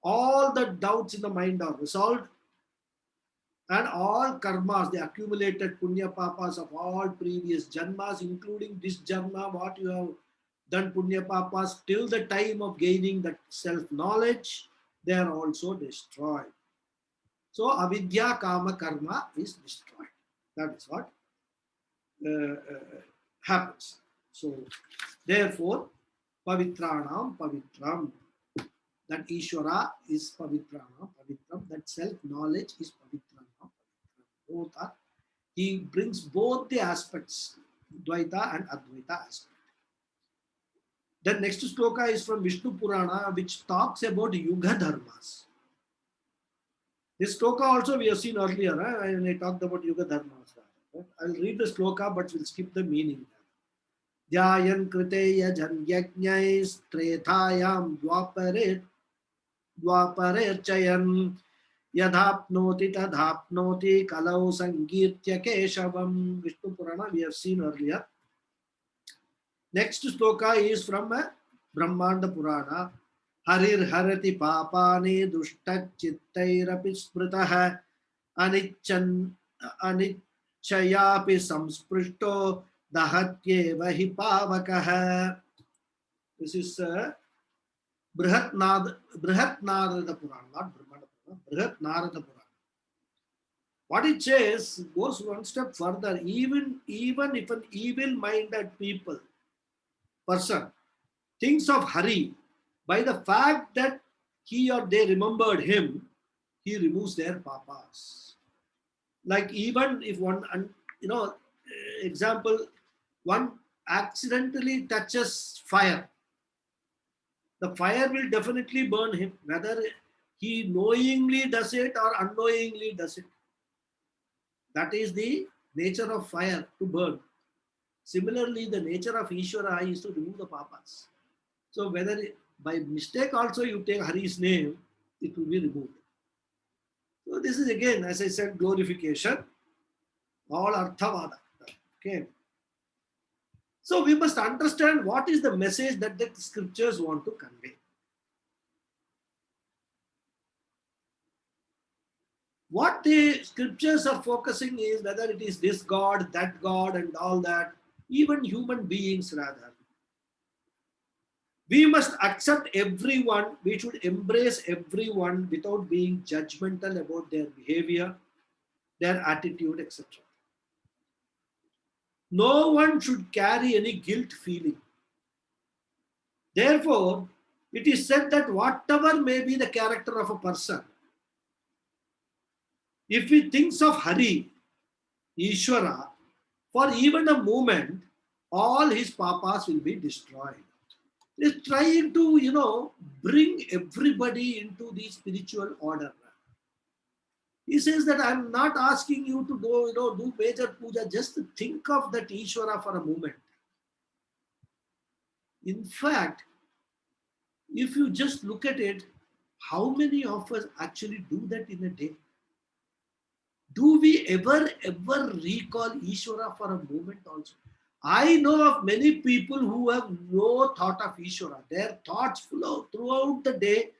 All the doubts in the mind are resolved. And all karmas, the accumulated punya papas of all previous janmas, including this janma, what you have done punya papas till the time of gaining that self-knowledge, they are also destroyed. So avidya kama karma is destroyed. That is what happens. So therefore, pavitranam pavitram. That Ishvara is pavitranam pavitram. That self-knowledge is pavitranam pavitram. Both are. He brings both the aspects, Dvaita and Advaita aspect. Then next sloka is from Vishnu Purana, which talks about Yuga Dharmas. This sloka also we have seen earlier, when I talked about Yuga Dharmas. I'll read the sloka, but we'll skip the meaning. Dhyayan kriteya janyajnais trethayam dwapare chayan Yadhapnoti tadhapnoti kalau sangirtya keshavam. Vishnu Purana we have seen earlier. Next sloka is from Brahmanda Purana. Harir harati papani dushtat chittairapi smritaha anichan anichayapi samsprishto dahatyeva hi pavakaha. This is Brihat Narada Purana, not Brahmanda Purana, Brihat Narada Purana. What it says goes one step further. Even if an evil-minded person thinks of Hari, by the fact that he or they remembered him, he removes their papas. Like even if one, example, one accidentally touches fire, the fire will definitely burn him, whether he knowingly does it or unknowingly does it. That is the nature of fire, to burn. Similarly, the nature of Ishvara is to remove the papas. So whether by mistake also you take Hari's name, it will be removed. So this is again, as I said, glorification, all Arthavada. Okay. So we must understand what is the message that the scriptures want to convey. What the scriptures are focusing is whether it is this God, that God, and all that, even human beings rather. We must accept everyone, we should embrace everyone without being judgmental about their behavior, their attitude, etc. No one should carry any guilt feeling. Therefore, it is said that whatever may be the character of a person, if he thinks of Hari, Ishvara, for even a moment, all his papas will be destroyed. He's trying to, bring everybody into the spiritual order. He says that I'm not asking you to go, do major puja. Just think of that Ishvara for a moment. In fact, if you just look at it, how many of us actually do that in a day? Do we ever recall Ishvara for a moment also? I know of many people who have no thought of Ishvara. Their thoughts flow throughout the day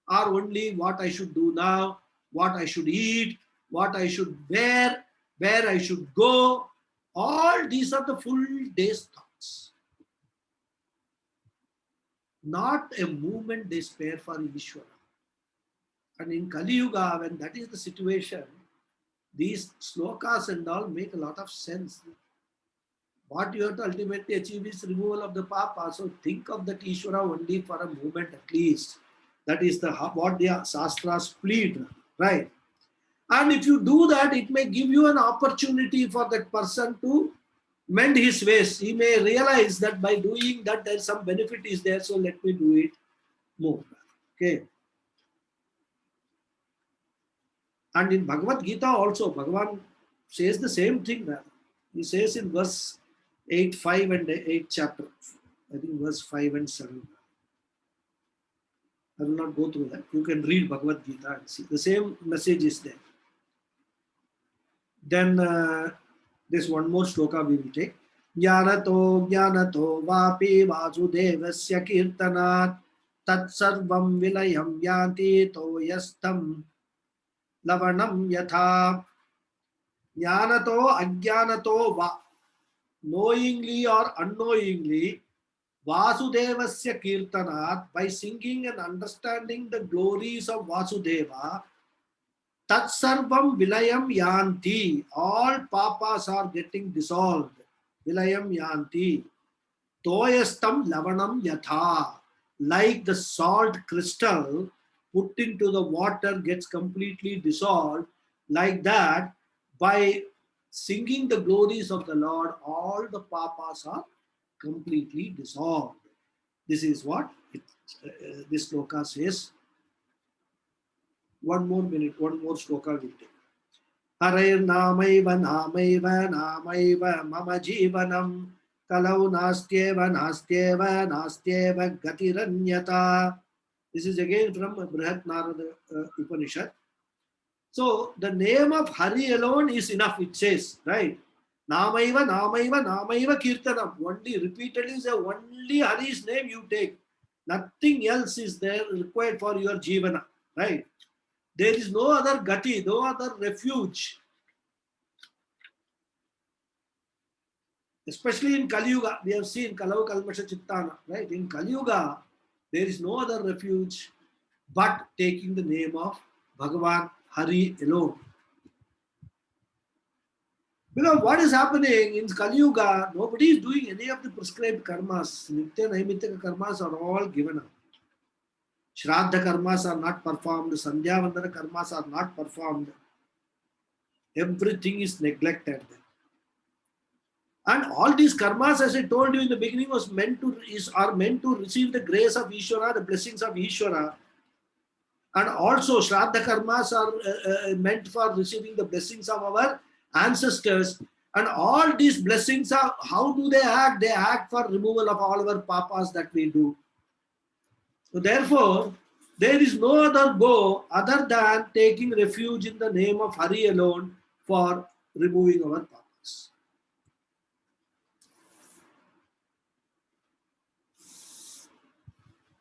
are only what I should do now, what I should eat, what I should wear, where I should go. All these are the full day's thoughts. Not a moment they spare for Ishvara. And in Kali Yuga, when that is the situation, these slokas and all make a lot of sense. What you have to ultimately achieve is removal of the papa. So think of that Ishvara only for a moment at least. That is what the Shastras plead, right? And if you do that, it may give you an opportunity for that person to mend his ways. He may realize that by doing that, there is some benefit is there, so let me do it more. Okay. And in Bhagavad Gita also, Bhagavan says the same thing. He says in verse 8, 5 and 8 chapter, I think verse 5 and 7. I will not go through that. You can read Bhagavad Gita and see. The same message is there. Then there's one more shloka we will take. Jnanato vapi vasudevasya kirtanat tat sarvam vilayam yanti toyastam lavanam yatha. Jnanato ajnanato va. Knowingly or unknowingly, Vasudevasya Kirtanat, by singing and understanding the glories of Vasudeva, Tat Sarvam Vilayam Yanti, all papas are getting dissolved. Vilayam Yanti. Toyastam Lavanam Yatha, like the salt crystal put into the water gets completely dissolved, like that, by singing the glories of the Lord, all the papas are completely dissolved. This is what this sloka says. One more minute, one more sloka will take. Harair namaiva mama jivanam kalau nastyeva gatiranyata. This is again from Brihat Narada Upanishad. So the name of Hari alone is enough, it says, right? Namaiva, Namaiva, Namaiva Kirtanam. Only repeatedly say only Hari's name you take. Nothing else is there required for your Jivana, right? There is no other gati, no other refuge. Especially in Kali Yuga, we have seen Kalau Kalmasha Chittana, right? In Kali Yuga, there is no other refuge but taking the name of Bhagavan Hari alone. Because what is happening in Kali Yuga, nobody is doing any of the prescribed karmas. Nitya Naimitya karmas are all given up. Shraddha karmas are not performed. Sandhya Vandana karmas are not performed. Everything is neglected. And all these karmas, as I told you in the beginning, are meant to receive the grace of Ishvara, the blessings of Ishvara. And also Shraddha karmas are meant for receiving the blessings of our ancestors. And all these blessings are, how do they act? They act for removal of all our papas that we do. So therefore, there is no other goal other than taking refuge in the name of Hari alone for removing our papas.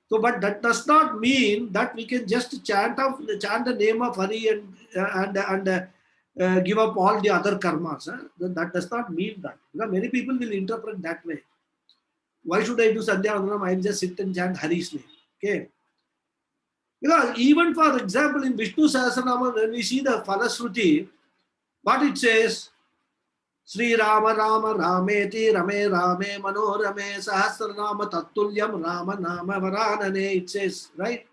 So, but that does not mean that we can just chant the name of Hari and give up all the other karmas. That does not mean that. Because many people will interpret that way. Why should I do Sandhya Vandanam? I will just sit and chant Hari's name. Okay. Because even for example in Vishnu Sahasranamam, when we see the Falasruti, what it says, Sri Rama Rama Rameti Rame Rame Manorame Sahasranama Tattulyam Rama Nama Varanane, it says, right?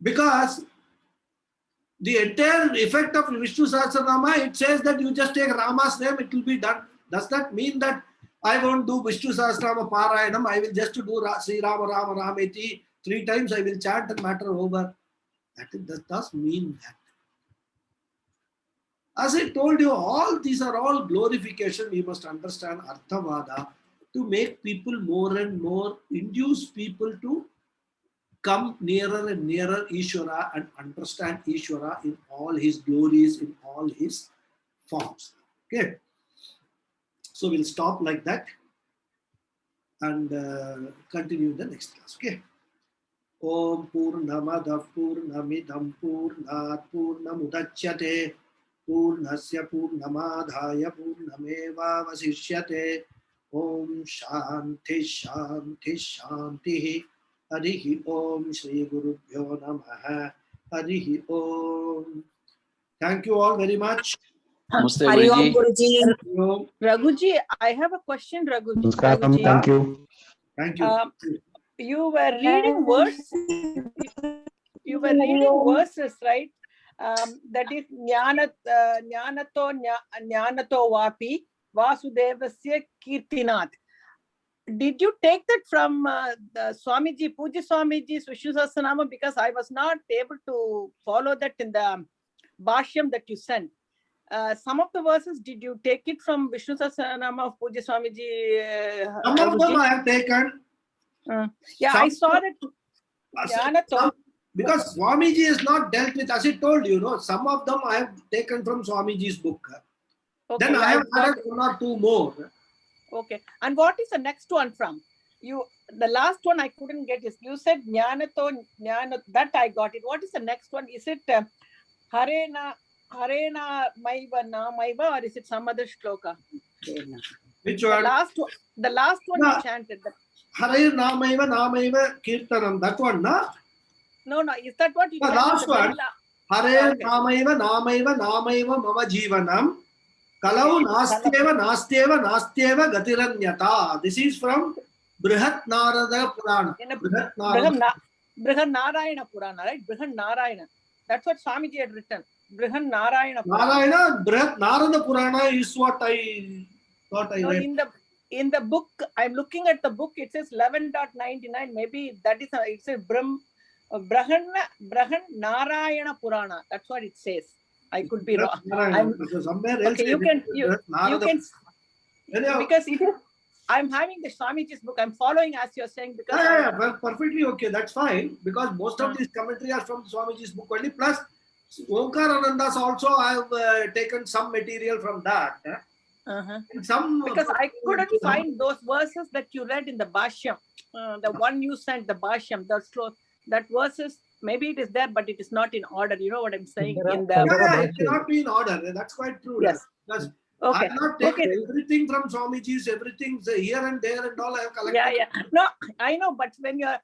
Because the entire effect of Vishnu Sahasranama, it says that you just take Rama's name, it will be done. Does that mean that I won't do Vishnu Sahasranama Parayanam, I will just do Sri Rama Rama Rameti 3 times, I will chant and matter over? That does mean that. As I told you, all these are all glorification. We must understand Arthavada to make people more and more, induce people to come nearer and nearer Ishvara and understand Ishvara in all his glories, in all his forms. Okay. So we'll stop like that and continue in the next class. Okay. Om Purnamadav Purnamidam Purnat Purnamudachyate Purnasya Purnamadhaya Purnameva Vasishyate. Om Shanti Shanti Shanti. Harihi Om Shri Gurubhyo Namaha. Harihi Om. Thank you all very much. Namaste, Hari Om Guruji. Guruji. Raghuji, I have a question, Raghuji. Namaskaram. Raghuji. Thank you. Thank you. You were reading verses. You were reading verses, right? That is Jnanato Vapi Vasudevasya Kirtinath. Did you take that from the Swamiji, Puja Swamiji's Vishnu Sahasranamam? Because I was not able to follow that in the Bhashyam that you sent. Some of the verses, did you take it from Vishnu Sahasranamam of Puja Swamiji? Some of them I have taken. Yeah, I saw that. Jnanato. Because Swamiji has not dealt with, as I told you, some of them I have taken from Swamiji's book. Okay, Then I have added 1 or 2 more. Okay. And what is the next one from? The last one I couldn't get is, you said Jnanato, that I got it. What is the next one? Is it Harena Maiva Na Maiva, or is it some other shloka? Which one? The last one you chanted. Hare Namaiva Kirtanam. That one, na? No, is that what you The chanted? last one. Hare Namaiva Mama Jivanam. Kalau Nastyeva Gatiranyata. This is from Brihat Narada Purana. Brihat Narayana Purana, right? Brihat Narayana. That's what Swamiji had written. Brihat Narayana Purana. Brihat Narada Purana is what I thought I read. In the book, I'm looking at the book, it says 11.99. Maybe that is, it says Brihat Narayana Purana. That's what it says. I could be wrong. Somewhere else. Okay, you can because I'm having the Swamiji's book. I'm following as you're saying because Well, perfectly okay. That's fine because most of these commentary are from Swamiji's book only. Plus, Omkarananda's also I have taken some material from that. And some because I couldn't find those verses that you read in the Bhashyam. The one you sent, the Bhashyam, that verses, maybe it is there, but it is not in order. You know what I'm saying? In the it cannot be in order. That's quite true. Yes. Because Okay. I have not taken everything from Swamiji's, everything here and there and all I have collected. Yeah. No, I know, but when you're,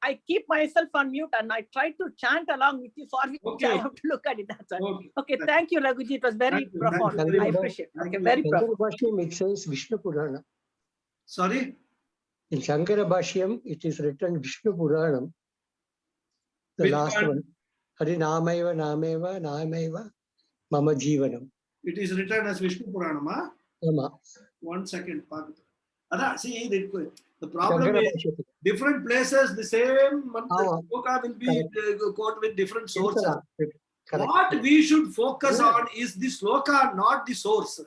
I keep myself on mute and I try to chant along with you. For which I have to look at it. That's all. Okay. Thank you, Raghuji. It was very profound. I appreciate it. Okay, very profound. Bhashyam, it says Vishnu Purana. Sorry? In Shankara Bhashyam, it is written Vishnu Puranam. The Which last one? one. Harinamaiva Nameva Nameva Mama Jivanam. It is written as Vishnu Puranam. Mama. 1 second. See, the problem is different places, the same sloka will be quoted with different sources. What we should focus on is the sloka, not the source.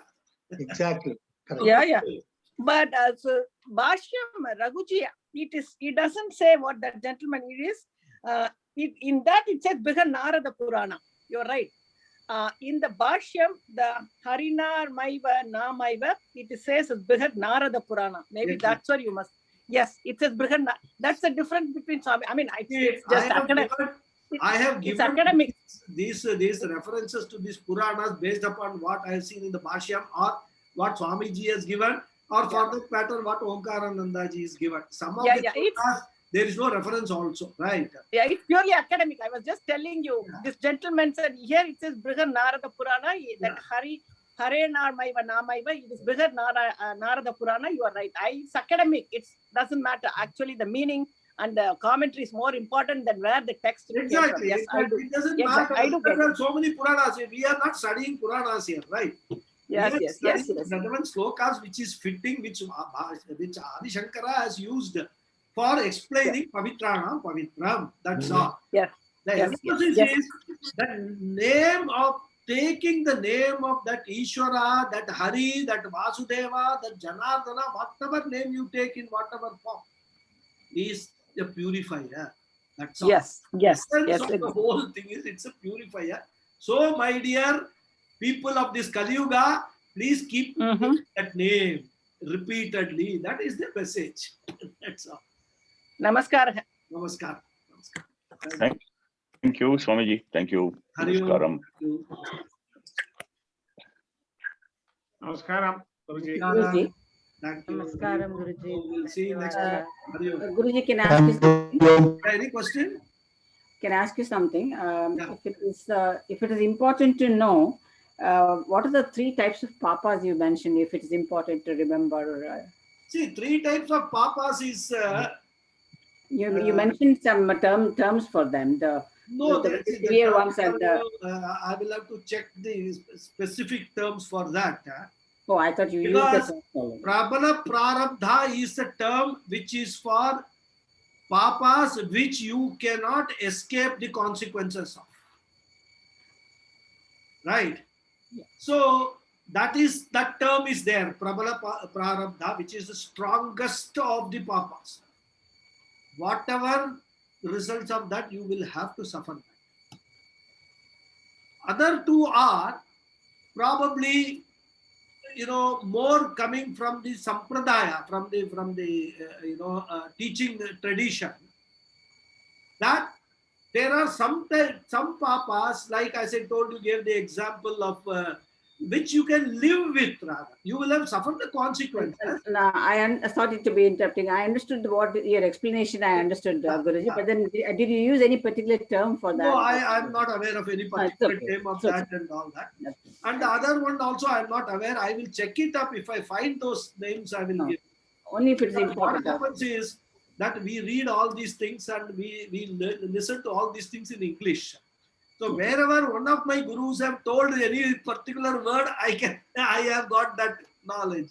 Exactly. Correct. Yeah. But so Bhashyam, Raghuji, it doesn't say what that gentleman is. In that it says Brihan Narada Purana. You're right. In the Bhashyam, the Harinar Maiva Namaiva, it says Brihan Narada Purana. Maybe that's where you must. Yes, it says Brihan. That's the difference between Swami. I mean, it's just academic. I have It's given academic. these references to these Puranas based upon what I have seen in the Bhashyam or what Swamiji has given, or for that matter, what Omkaranandaji is given. Some of the Puranas, there is no reference also, right? Yeah, it's purely academic. I was just telling you, this gentleman said, here it says Brihan Narada Purana, that Hare Narmaiva Namaiva, it is Brihan Narada Purana, you are right. It's academic, it doesn't matter. Actually, the meaning and the commentary is more important than where the text came from. Yes, I do. It doesn't Yes, matter. I do get There are so many Puranas. We are not studying Puranas here, right? Yes. Relevant slokas which is fitting, which Adi Shankara has used for explaining Pavitranam Pavitram. That's all. Yes. The emphasis is the name of taking the name of that Ishvara, that Hari, that Vasudeva, that Janardana, whatever name you take in whatever form, is a purifier. That's all. Yes. The whole thing is it's a purifier. So, my dear people of this Kali Yuga, please keep that name repeatedly. That is the message. That's all. Namaskar. Namaskar. Thank you, Swamiji. Thank you. Namaskaram. Namaskaram, Guruji. Guruji. Thank you. Namaskaram, Guruji. We'll see you next time. Guruji, can I ask you something? Any question? Can I ask you something? If it is important to know, what are the 3 types of papas you mentioned? If it is important to remember. See, 3 types of papas is. You mentioned some terms for them. The severe ones and I will have to check the specific terms for that. Oh, I thought you used the term. Prabala Prarabdha is a term which is for papas which you cannot escape the consequences of. Right? Yeah. So that term is there, Prabala Prarabdha, which is the strongest of the papas. Whatever results of that, you will have to suffer. Other 2 are probably, more coming from the sampradaya, from the teaching tradition. That there are some papas, like I said, told you, gave the example of which you can live with rather. You will have suffered the consequences. No, sorry to be interrupting. I understood what your explanation. I understood, Guruji. But then, did you use any particular term for that? No, I am not aware of any particular term of that and all that. And the other one also, I am not aware. I will check it up. If I find those names, I will give. Only if it's important. What happens is that we read all these things and we listen to all these things in English. So wherever one of my gurus have told any particular word, I have got that knowledge.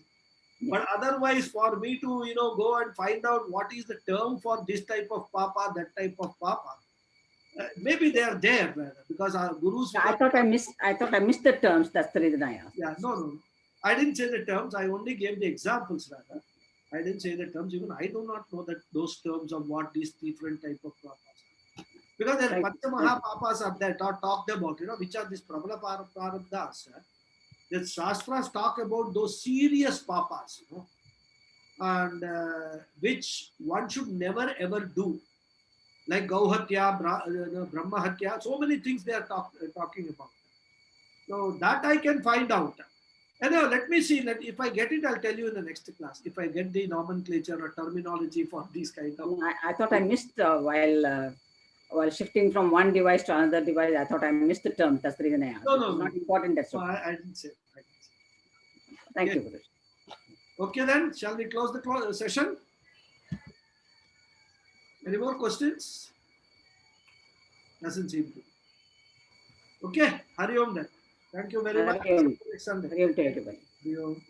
But otherwise, for me to go and find out what is the term for this type of papa, that type of papa, maybe they are there because our gurus. I thought I missed the terms. That's the reason I asked. Yeah, no. I didn't say the terms. I only gave the examples rather. I didn't say the terms. Even I do not know that those terms of what these different type of papas are. Because the Panchamaha papas are there talked about, which are these Prabala Prarabdhas. The Shastras talk about those serious papas, and which one should never ever do. Like Gauhatya, Brahmahatya, so many things they are talking about. So that I can find out. Anyway, let me see. If I get it, I'll tell you in the next class. If I get the nomenclature or terminology for these kind of. I thought I missed while shifting from one device to another device. I thought I missed the term. That's the reason I asked. No. It's not important. That's No, all. I didn't say. Thank you, Guru. Okay, then shall we close the session? Any more questions? Doesn't seem to. Okay, Hari Om then. Thank you very much. Hari Om. Next Sunday. Hari Om to everybody. Hari Om.